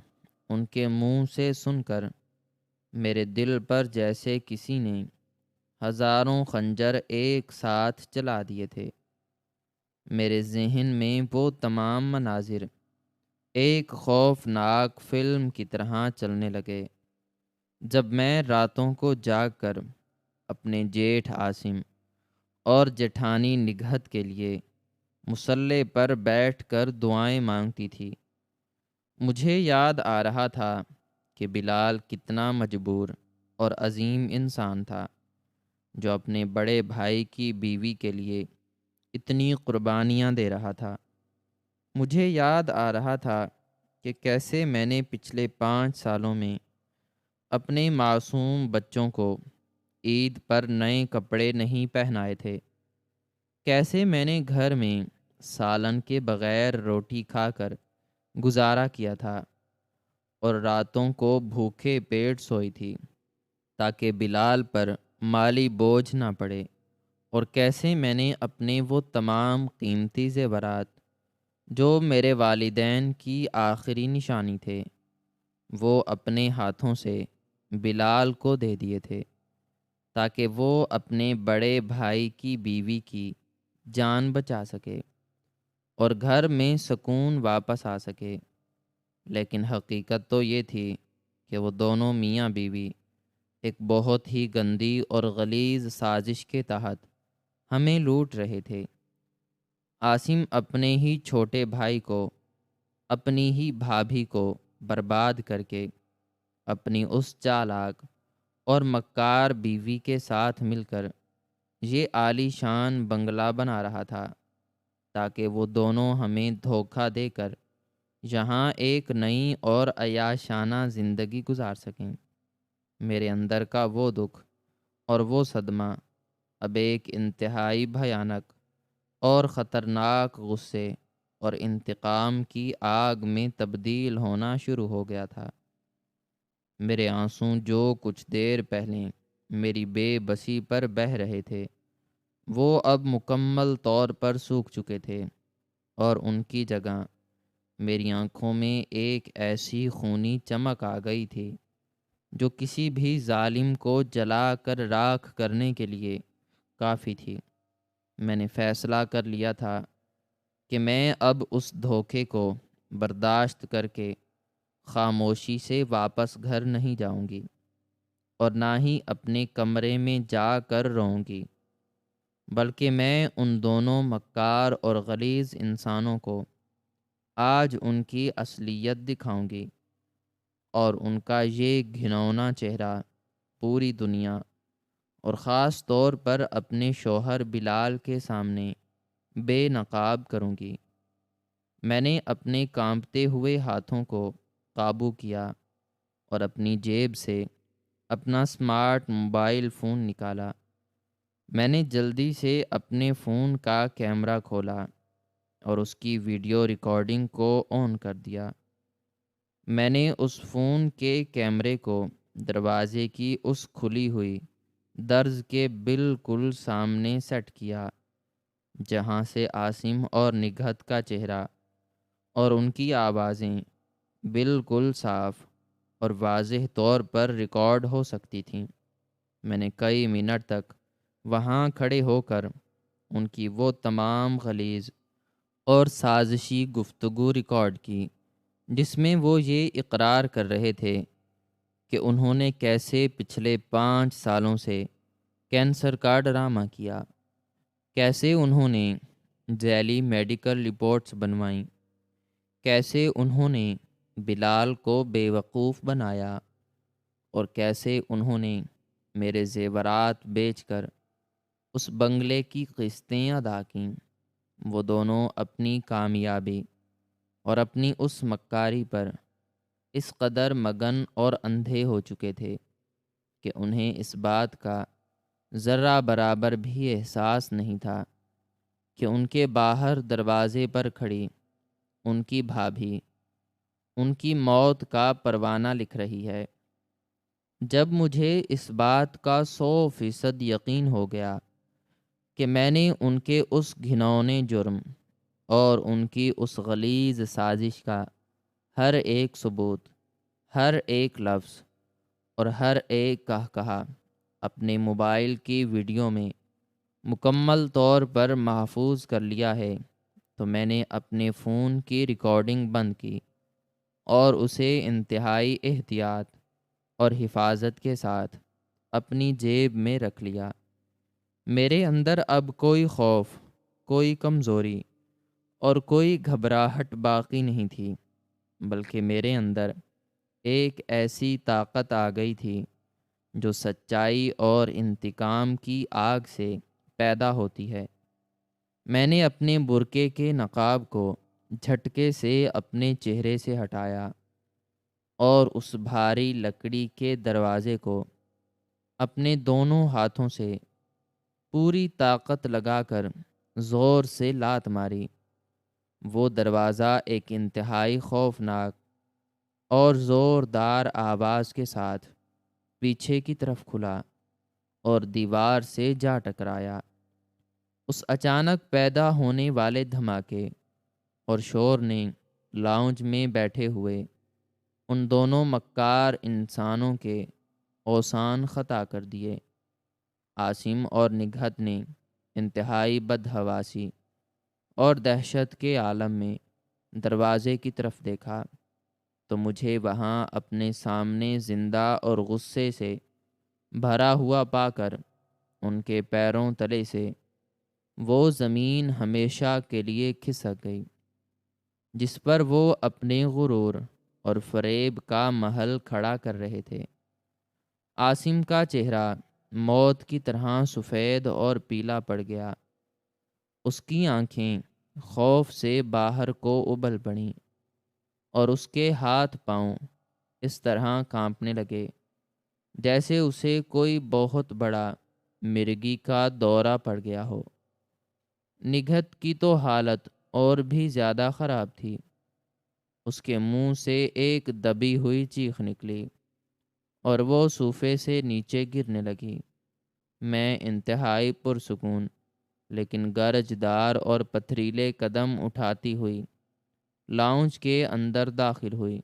ان کے منہ سے سن کر میرے دل پر جیسے کسی نے ہزاروں خنجر ایک ساتھ چلا دیے تھے۔ میرے ذہن میں وہ تمام مناظر ایک خوفناک فلم کی طرح چلنے لگے جب میں راتوں کو جاگ کر اپنے جیٹھ عاصم اور جیٹھانی نگہت کے لیے مصلے پر بیٹھ کر دعائیں مانگتی تھی۔ مجھے یاد آ رہا تھا کہ بلال کتنا مجبور اور عظیم انسان تھا جو اپنے بڑے بھائی کی بیوی کے لیے اتنی قربانیاں دے رہا تھا۔ مجھے یاد آ رہا تھا کہ کیسے میں نے پچھلے 5 سالوں میں اپنے معصوم بچوں کو عید پر نئے کپڑے نہیں پہنائے تھے، کیسے میں نے گھر میں سالن کے بغیر روٹی کھا کر گزارا کیا تھا اور راتوں کو بھوکے پیٹ سوئی تھی تاکہ بلال پر مالی بوجھ نہ پڑے، اور کیسے میں نے اپنے وہ تمام قیمتی زیورات جو میرے والدین کی آخری نشانی تھے وہ اپنے ہاتھوں سے بلال کو دے دیے تھے تاکہ وہ اپنے بڑے بھائی کی بیوی کی جان بچا سکے اور گھر میں سکون واپس آ سکے۔ لیکن حقیقت تو یہ تھی کہ وہ دونوں میاں بیوی ایک بہت ہی گندی اور غلیظ سازش کے تحت ہمیں لوٹ رہے تھے۔ عاصم اپنے ہی چھوٹے بھائی کو، اپنی ہی بھابھی کو برباد کر کے اپنی اس چالاک اور مکار بیوی کے ساتھ مل کر یہ عالی شان بنگلہ بنا رہا تھا، تاکہ وہ دونوں ہمیں دھوکہ دے کر یہاں ایک نئی اور عیاشانہ زندگی گزار سکیں۔ میرے اندر کا وہ دکھ اور وہ صدمہ اب ایک انتہائی بھیانک اور خطرناک غصے اور انتقام کی آگ میں تبدیل ہونا شروع ہو گیا تھا۔ میرے آنسوں جو کچھ دیر پہلے میری بے بسی پر بہہ رہے تھے، وہ اب مکمل طور پر سوکھ چکے تھے، اور ان کی جگہ میری آنکھوں میں ایک ایسی خونی چمک آ گئی تھی جو کسی بھی ظالم کو جلا کر راکھ کرنے کے لیے کافی تھی۔ میں نے فیصلہ کر لیا تھا کہ میں اب اس دھوکے کو برداشت کر کے خاموشی سے واپس گھر نہیں جاؤں گی، اور نہ ہی اپنے کمرے میں جا کر رہوں گی، بلکہ میں ان دونوں مکار اور غلیظ انسانوں کو آج ان کی اصلیت دکھاؤں گی، اور ان کا یہ گھناؤنا چہرہ پوری دنیا اور خاص طور پر اپنے شوہر بلال کے سامنے بے نقاب کروں گی۔ میں نے اپنے کانپتے ہوئے ہاتھوں کو قابو کیا اور اپنی جیب سے اپنا اسمارٹ موبائل فون نکالا۔ میں نے جلدی سے اپنے فون کا کیمرہ کھولا اور اس کی ویڈیو ریکارڈنگ کو آن کر دیا۔ میں نے اس فون کے کیمرے کو دروازے کی اس کھلی ہوئی درز کے بالکل سامنے سیٹ کیا، جہاں سے عاصم اور نگہت کا چہرہ اور ان کی آوازیں بالکل صاف اور واضح طور پر ریکارڈ ہو سکتی تھیں۔ میں نے کئی منٹ تک وہاں کھڑے ہو کر ان کی وہ تمام غلیظ اور سازشی گفتگو ریکارڈ کی، جس میں وہ یہ اقرار کر رہے تھے کہ انہوں نے کیسے پچھلے 5 سالوں سے کینسر کا ڈرامہ کیا، کیسے انہوں نے ذیلی میڈیکل رپورٹس بنوائیں، کیسے انہوں نے بلال کو بے وقوف بنایا، اور کیسے انہوں نے میرے زیورات بیچ کر اس بنگلے کی قسطیں ادا کیں۔ وہ دونوں اپنی کامیابی اور اپنی اس مکاری پر اس قدر مگن اور اندھے ہو چکے تھے کہ انہیں اس بات کا ذرہ برابر بھی احساس نہیں تھا کہ ان کے باہر دروازے پر کھڑی ان کی بھابھی ان کی موت کا پروانہ لکھ رہی ہے۔ جب مجھے اس بات کا 100% یقین ہو گیا کہ میں نے ان کے اس گھناؤنے جرم اور ان کی اس غلیظ سازش کا ہر ایک ثبوت، ہر ایک لفظ اور ہر ایک کہا اپنے موبائل کی ویڈیو میں مکمل طور پر محفوظ کر لیا ہے، تو میں نے اپنے فون کی ریکارڈنگ بند کی اور اسے انتہائی احتیاط اور حفاظت کے ساتھ اپنی جیب میں رکھ لیا۔ میرے اندر اب کوئی خوف، کوئی کمزوری اور کوئی گھبراہٹ باقی نہیں تھی، بلکہ میرے اندر ایک ایسی طاقت آ گئی تھی جو سچائی اور انتقام کی آگ سے پیدا ہوتی ہے۔ میں نے اپنے برقعے کے نقاب کو جھٹکے سے اپنے چہرے سے ہٹایا اور اس بھاری لکڑی کے دروازے کو اپنے دونوں ہاتھوں سے پوری طاقت لگا کر زور سے لات ماری۔ وہ دروازہ ایک انتہائی خوفناک اور زوردار آواز کے ساتھ پیچھے کی طرف کھلا اور دیوار سے جا ٹکرایا۔ اس اچانک پیدا ہونے والے دھماکے اور شور نے لاؤنج میں بیٹھے ہوئے ان دونوں مکار انسانوں کے اوسان خطا کر دیے۔ عاصم اور نگہت نے انتہائی بدحواسی اور دہشت کے عالم میں دروازے کی طرف دیکھا، تو مجھے وہاں اپنے سامنے زندہ اور غصے سے بھرا ہوا پا کر ان کے پیروں تلے سے وہ زمین ہمیشہ کے لیے کھسک گئی جس پر وہ اپنے غرور اور فریب کا محل کھڑا کر رہے تھے۔ عاصم کا چہرہ موت کی طرح سفید اور پیلا پڑ گیا۔ اس کی آنکھیں خوف سے باہر کو ابل پڑیں اور اس کے ہاتھ پاؤں اس طرح کانپنے لگے جیسے اسے کوئی بہت بڑا مرگی کا دورہ پڑ گیا ہو۔ نگہت کی تو حالت اور بھی زیادہ خراب تھی۔ اس کے منہ سے ایک دبی ہوئی چیخ نکلی اور وہ صوفے سے نیچے گرنے لگی۔ میں انتہائی پرسکون لیکن گرجدار اور پتھریلے قدم اٹھاتی ہوئی لاؤنج کے اندر داخل ہوئی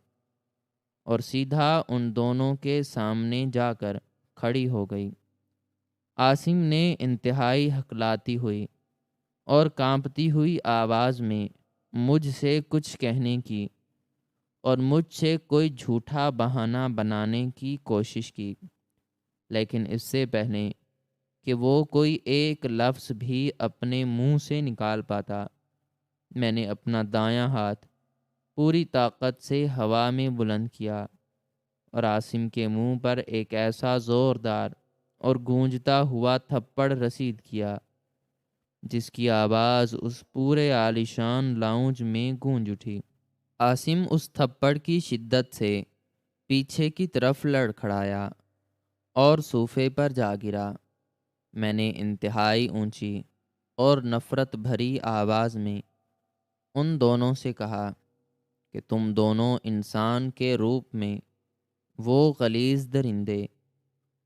اور سیدھا ان دونوں کے سامنے جا کر کھڑی ہو گئی۔ عاصم نے انتہائی ہکلاتی ہوئی اور کانپتی ہوئی آواز میں مجھ سے کچھ کہنے کی اور مجھ سے کوئی جھوٹا بہانہ بنانے کی کوشش کی، لیکن اس سے پہلے کہ وہ کوئی ایک لفظ بھی اپنے منہ سے نکال پاتا، میں نے اپنا دایاں ہاتھ پوری طاقت سے ہوا میں بلند کیا اور عاصم کے منہ پر ایک ایسا زوردار اور گونجتا ہوا تھپڑ رسید کیا جس کی آواز اس پورے عالیشان لاؤنج میں گونج اٹھی۔ عاصم اس تھپڑ کی شدت سے پیچھے کی طرف لڑکھڑایا اور صوفے پر جا گرا۔ میں نے انتہائی اونچی اور نفرت بھری آواز میں ان دونوں سے کہا کہ تم دونوں انسان کے روپ میں وہ غلیظ درندے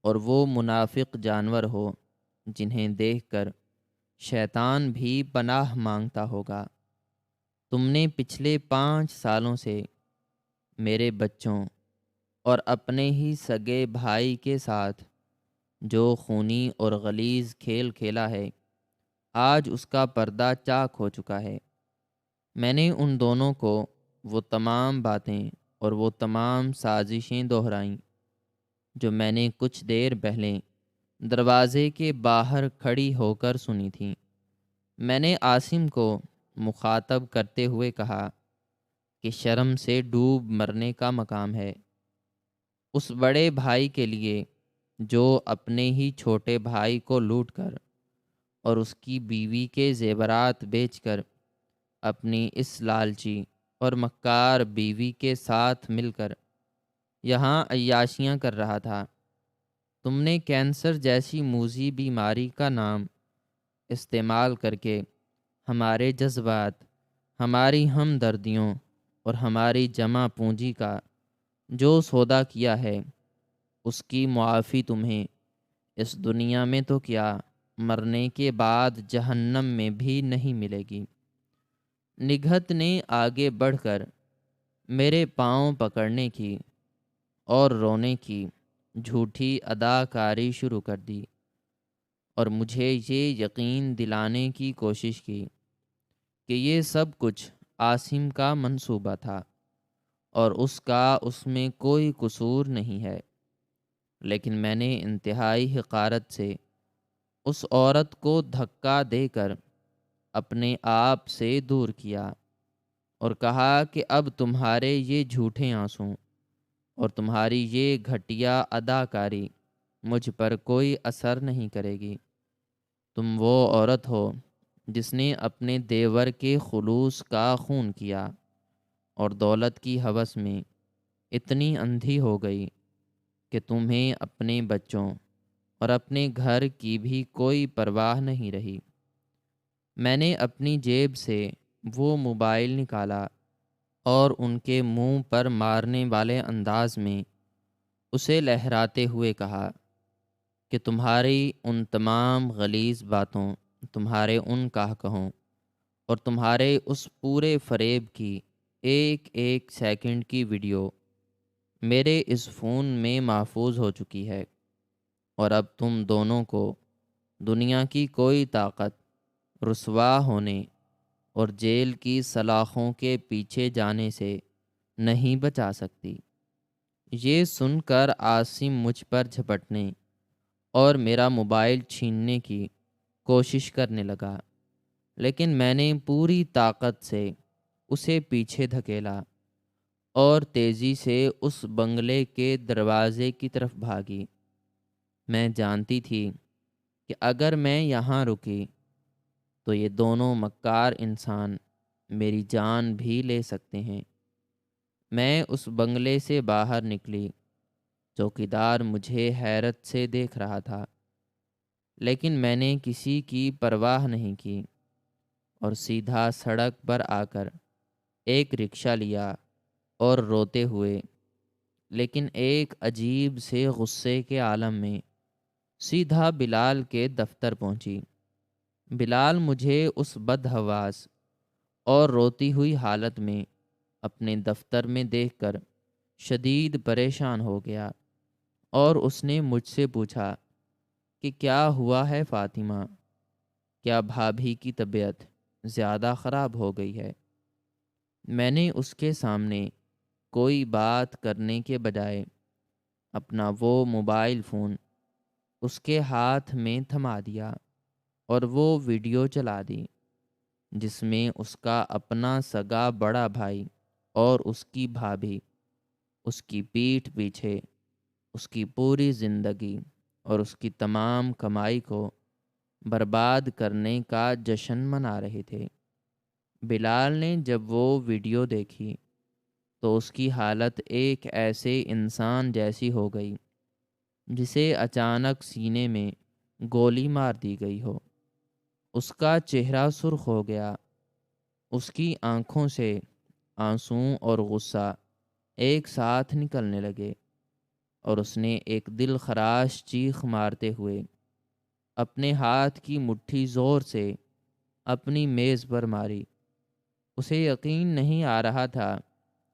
اور وہ منافق جانور ہو جنہیں دیکھ کر شیطان بھی پناہ مانگتا ہوگا۔ تم نے پچھلے 5 سالوں سے میرے بچوں اور اپنے ہی سگے بھائی کے ساتھ جو خونی اور غلیظ کھیل کھیلا ہے، آج اس کا پردہ چاک ہو چکا ہے۔ میں نے ان دونوں کو وہ تمام باتیں اور وہ تمام سازشیں دہرائیں جو میں نے کچھ دیر پہلے دروازے کے باہر کھڑی ہو کر سنی تھیں۔ میں نے عاصم کو مخاطب کرتے ہوئے کہا کہ شرم سے ڈوب مرنے کا مقام ہے اس بڑے بھائی کے لیے جو اپنے ہی چھوٹے بھائی کو لوٹ کر اور اس کی بیوی کے زیورات بیچ کر اپنی اس لالچی اور مکار بیوی کے ساتھ مل کر یہاں عیاشیاں کر رہا تھا۔ تم نے کینسر جیسی موذی بیماری کا نام استعمال کر کے ہمارے جذبات، ہماری ہمدردیوں اور ہماری جمع پونجی کا جو سودا کیا ہے، اس کی معافی تمہیں اس دنیا میں تو کیا مرنے کے بعد جہنم میں بھی نہیں ملے گی۔ نگہت نے آگے بڑھ کر میرے پاؤں پکڑنے کی اور رونے کی جھوٹی اداکاری شروع کر دی اور مجھے یہ یقین دلانے کی کوشش کی کہ یہ سب کچھ عاصم کا منصوبہ تھا اور اس میں کوئی قصور نہیں ہے، لیکن میں نے انتہائی حقارت سے اس عورت کو دھکا دے کر اپنے آپ سے دور کیا اور کہا کہ اب تمہارے یہ جھوٹے آنسو اور تمہاری یہ گھٹیا اداکاری مجھ پر کوئی اثر نہیں کرے گی۔ تم وہ عورت ہو جس نے اپنے دیور کے خلوص کا خون کیا اور دولت کی ہوس میں اتنی اندھی ہو گئی کہ تمہیں اپنے بچوں اور اپنے گھر کی بھی کوئی پرواہ نہیں رہی۔ میں نے اپنی جیب سے وہ موبائل نکالا اور ان کے منہ پر مارنے والے انداز میں اسے لہراتے ہوئے کہا کہ تمہاری ان تمام غلیظ باتوں، تمہارے ان کہوں اور تمہارے اس پورے فریب کی ایک ایک سیکنڈ کی ویڈیو میرے اس فون میں محفوظ ہو چکی ہے، اور اب تم دونوں کو دنیا کی کوئی طاقت رسوا ہونے اور جیل کی سلاخوں کے پیچھے جانے سے نہیں بچا سکتی۔ یہ سن کر عاصم مجھ پر جھپٹنے اور میرا موبائل چھیننے کی کوشش کرنے لگا، لیکن میں نے پوری طاقت سے اسے پیچھے دھکیلا اور تیزی سے اس بنگلے کے دروازے کی طرف بھاگی۔ میں جانتی تھی کہ اگر میں یہاں رکی تو یہ دونوں مکار انسان میری جان بھی لے سکتے ہیں۔ میں اس بنگلے سے باہر نکلی۔ چوکیدار مجھے حیرت سے دیکھ رہا تھا، لیکن میں نے کسی کی پرواہ نہیں کی اور سیدھا سڑک پر آ کر ایک رکشہ لیا اور روتے ہوئے لیکن ایک عجیب سے غصے کے عالم میں سیدھا بلال کے دفتر پہنچی۔ بلال مجھے اس بدحواس اور روتی ہوئی حالت میں اپنے دفتر میں دیکھ کر شدید پریشان ہو گیا اور اس نے مجھ سے پوچھا کہ کیا ہوا ہے فاطمہ؟ کیا بھابھی کی طبیعت زیادہ خراب ہو گئی ہے؟ میں نے اس کے سامنے کوئی بات کرنے کے بجائے اپنا وہ موبائل فون اس کے ہاتھ میں تھما دیا اور وہ ویڈیو چلا دی جس میں اس کا اپنا سگا بڑا بھائی اور اس کی بھابھی اس کی پیٹھ پیچھے اس کی پوری زندگی اور اس کی تمام کمائی کو برباد کرنے کا جشن منا رہے تھے۔ بلال نے جب وہ ویڈیو دیکھی تو اس کی حالت ایک ایسے انسان جیسی ہو گئی جسے اچانک سینے میں گولی مار دی گئی ہو۔ اس کا چہرہ سرخ ہو گیا، اس کی آنکھوں سے آنسوں اور غصہ ایک ساتھ نکلنے لگے اور اس نے ایک دل خراش چیخ مارتے ہوئے اپنے ہاتھ کی مٹھی زور سے اپنی میز پر ماری۔ اسے یقین نہیں آ رہا تھا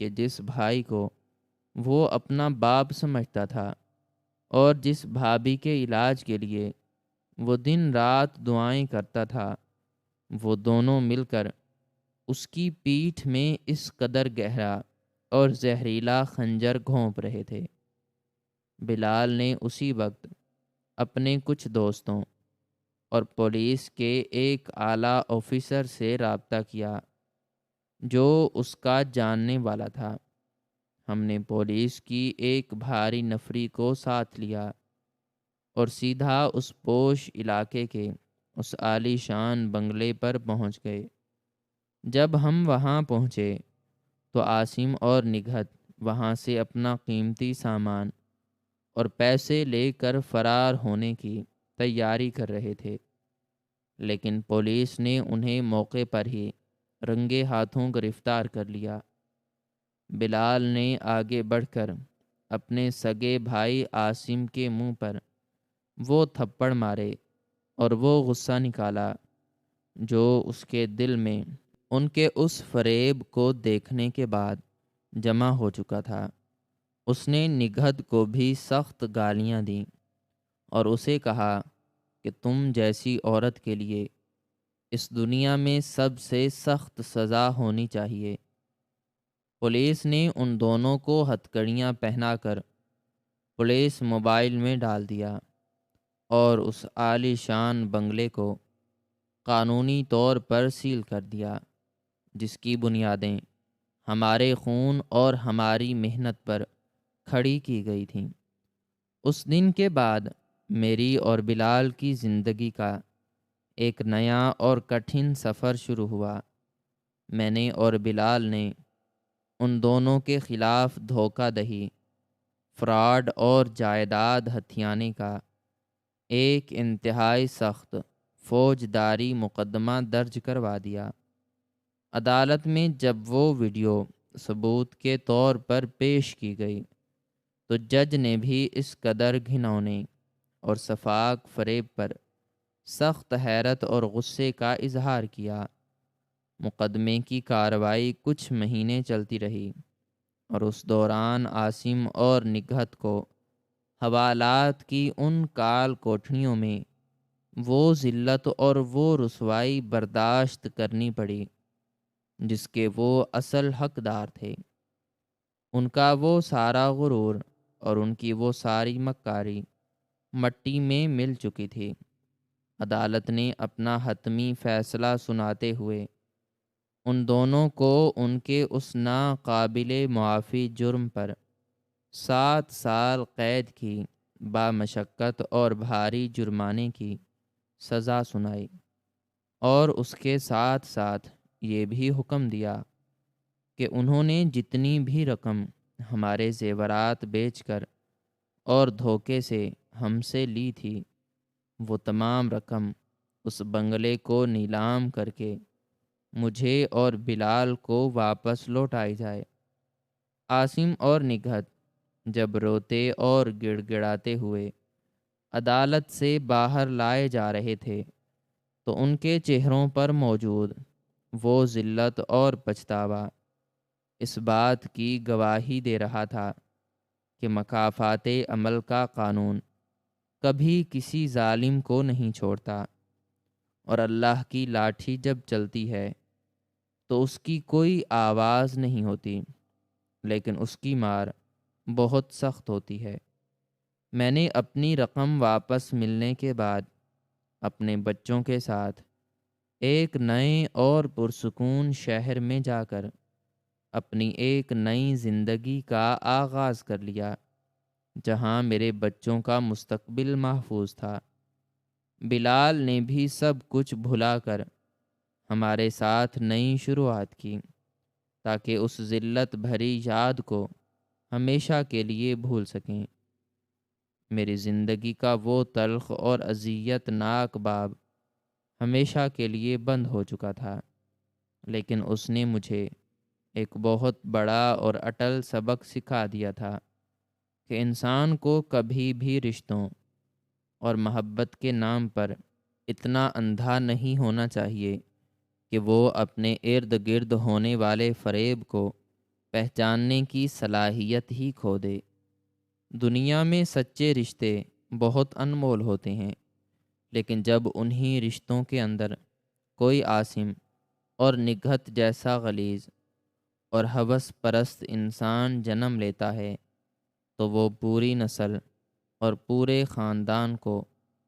کہ جس بھائی کو وہ اپنا باپ سمجھتا تھا اور جس بھابھی کے علاج کے لیے وہ دن رات دعائیں کرتا تھا، وہ دونوں مل کر اس کی پیٹھ میں اس قدر گہرا اور زہریلا خنجر گھونپ رہے تھے۔ بلال نے اسی وقت اپنے کچھ دوستوں اور پولیس کے ایک اعلیٰ آفیسر سے رابطہ کیا جو اس کا جاننے والا تھا۔ ہم نے پولیس کی ایک بھاری نفری کو ساتھ لیا اور سیدھا اس پوش علاقے کے اس عالی شان بنگلے پر پہنچ گئے۔ جب ہم وہاں پہنچے تو عاصم اور نگہت وہاں سے اپنا قیمتی سامان اور پیسے لے کر فرار ہونے کی تیاری کر رہے تھے، لیکن پولیس نے انہیں موقع پر ہی رنگے ہاتھوں گرفتار کر لیا۔ بلال نے آگے بڑھ کر اپنے سگے بھائی عاصم کے منہ پر وہ تھپڑ مارے اور وہ غصہ نکالا جو اس کے دل میں ان کے اس فریب کو دیکھنے کے بعد جمع ہو چکا تھا۔ اس نے نگہت کو بھی سخت گالیاں دیں اور اسے کہا کہ تم جیسی عورت کے لیے اس دنیا میں سب سے سخت سزا ہونی چاہیے۔ پولیس نے ان دونوں کو ہتھکڑیاں پہنا کر پولیس موبائل میں ڈال دیا اور اس عالی شان بنگلے کو قانونی طور پر سیل کر دیا جس کی بنیادیں ہمارے خون اور ہماری محنت پر کھڑی کی گئی تھیں۔ اس دن کے بعد میری اور بلال کی زندگی کا ایک نیا اور کٹھن سفر شروع ہوا۔ میں نے اور بلال نے ان دونوں کے خلاف دھوکہ دہی، فراڈ اور جائیداد ہتھیانے کا ایک انتہائی سخت فوجداری مقدمہ درج کروا دیا۔ عدالت میں جب وہ ویڈیو ثبوت کے طور پر پیش کی گئی تو جج نے بھی اس قدر گھناؤنے اور سفاک فریب پر سخت حیرت اور غصے کا اظہار کیا۔ مقدمے کی کارروائی کچھ مہینے چلتی رہی اور اس دوران عاصم اور نگہت کو حوالات کی ان کال کوٹھڑیوں میں وہ ذلت اور وہ رسوائی برداشت کرنی پڑی جس کے وہ اصل حقدار تھے۔ ان کا وہ سارا غرور اور ان کی وہ ساری مکاری مٹی میں مل چکی تھی۔ عدالت نے اپنا حتمی فیصلہ سناتے ہوئے ان دونوں کو ان کے اس ناقابل معافی جرم پر 7 سال قید کی بامشقت اور بھاری جرمانے کی سزا سنائی، اور اس کے ساتھ ساتھ یہ بھی حکم دیا کہ انہوں نے جتنی بھی رقم ہمارے زیورات بیچ کر اور دھوکے سے ہم سے لی تھی، وہ تمام رقم اس بنگلے کو نیلام کر کے مجھے اور بلال کو واپس لوٹائی جائے۔ عاصم اور نگہت جب روتے اور گڑ گڑاتے ہوئے عدالت سے باہر لائے جا رہے تھے تو ان کے چہروں پر موجود وہ ذلت اور پچھتاوا اس بات کی گواہی دے رہا تھا کہ مکافات عمل کا قانون کبھی کسی ظالم کو نہیں چھوڑتا، اور اللہ کی لاٹھی جب چلتی ہے تو اس کی کوئی آواز نہیں ہوتی، لیکن اس کی مار بہت سخت ہوتی ہے۔ میں نے اپنی رقم واپس ملنے کے بعد اپنے بچوں کے ساتھ ایک نئے اور پرسکون شہر میں جا کر اپنی ایک نئی زندگی کا آغاز کر لیا، جہاں میرے بچوں کا مستقبل محفوظ تھا۔ بلال نے بھی سب کچھ بھلا کر ہمارے ساتھ نئی شروعات کی، تاکہ اس ذلت بھری یاد کو ہمیشہ کے لیے بھول سکیں۔ میری زندگی کا وہ تلخ اور اذیت ناک باب ہمیشہ کے لیے بند ہو چکا تھا، لیکن اس نے مجھے ایک بہت بڑا اور اٹل سبق سکھا دیا تھا کہ انسان کو کبھی بھی رشتوں اور محبت کے نام پر اتنا اندھا نہیں ہونا چاہیے کہ وہ اپنے ارد گرد ہونے والے فریب کو پہچاننے کی صلاحیت ہی کھو دے۔ دنیا میں سچے رشتے بہت انمول ہوتے ہیں، لیکن جب انہی رشتوں کے اندر کوئی عاصم اور نگہت جیسا غلیظ اور ہوس پرست انسان جنم لیتا ہے تو وہ پوری نسل اور پورے خاندان کو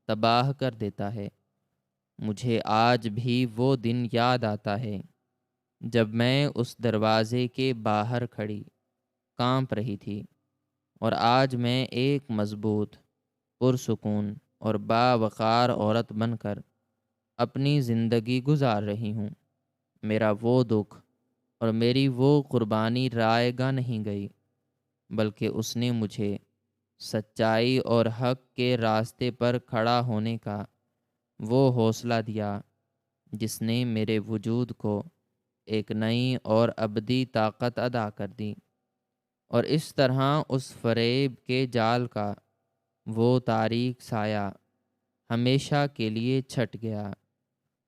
تباہ کر دیتا ہے۔ مجھے آج بھی وہ دن یاد آتا ہے جب میں اس دروازے کے باہر کھڑی کانپ رہی تھی، اور آج میں ایک مضبوط، پرسکون اور باوقار عورت بن کر اپنی زندگی گزار رہی ہوں۔ میرا وہ دکھ اور میری وہ قربانی رائے گاہ نہیں گئی، بلکہ اس نے مجھے سچائی اور حق کے راستے پر کھڑا ہونے کا وہ حوصلہ دیا جس نے میرے وجود کو ایک نئی اور ابدی طاقت عطا کر دی، اور اس طرح اس فریب کے جال کا وہ تاریک سایہ ہمیشہ کے لیے چھٹ گیا،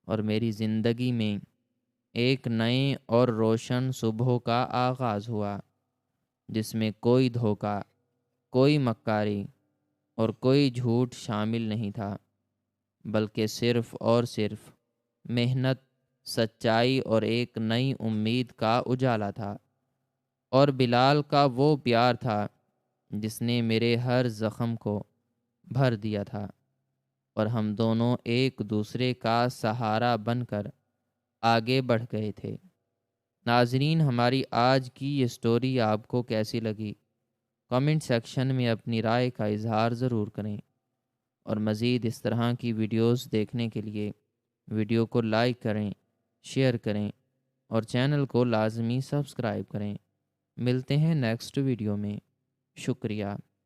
اور میری زندگی میں ایک نئے اور روشن صبح کا آغاز ہوا، جس میں کوئی دھوکہ، کوئی مکاری اور کوئی جھوٹ شامل نہیں تھا، بلکہ صرف اور صرف محنت، سچائی اور ایک نئی امید کا اجالا تھا، اور بلال کا وہ پیار تھا جس نے میرے ہر زخم کو بھر دیا تھا، اور ہم دونوں ایک دوسرے کا سہارا بن کر آگے بڑھ گئے تھے۔ ناظرین، ہماری آج کی یہ سٹوری آپ کو کیسی لگی؟ کمنٹ سیکشن میں اپنی رائے کا اظہار ضرور کریں، اور مزید اس طرح کی ویڈیوز دیکھنے کے لیے ویڈیو کو لائک کریں، شیئر کریں، اور چینل کو لازمی سبسکرائب کریں۔ ملتے ہیں نیکسٹ ویڈیو میں۔ شکریہ۔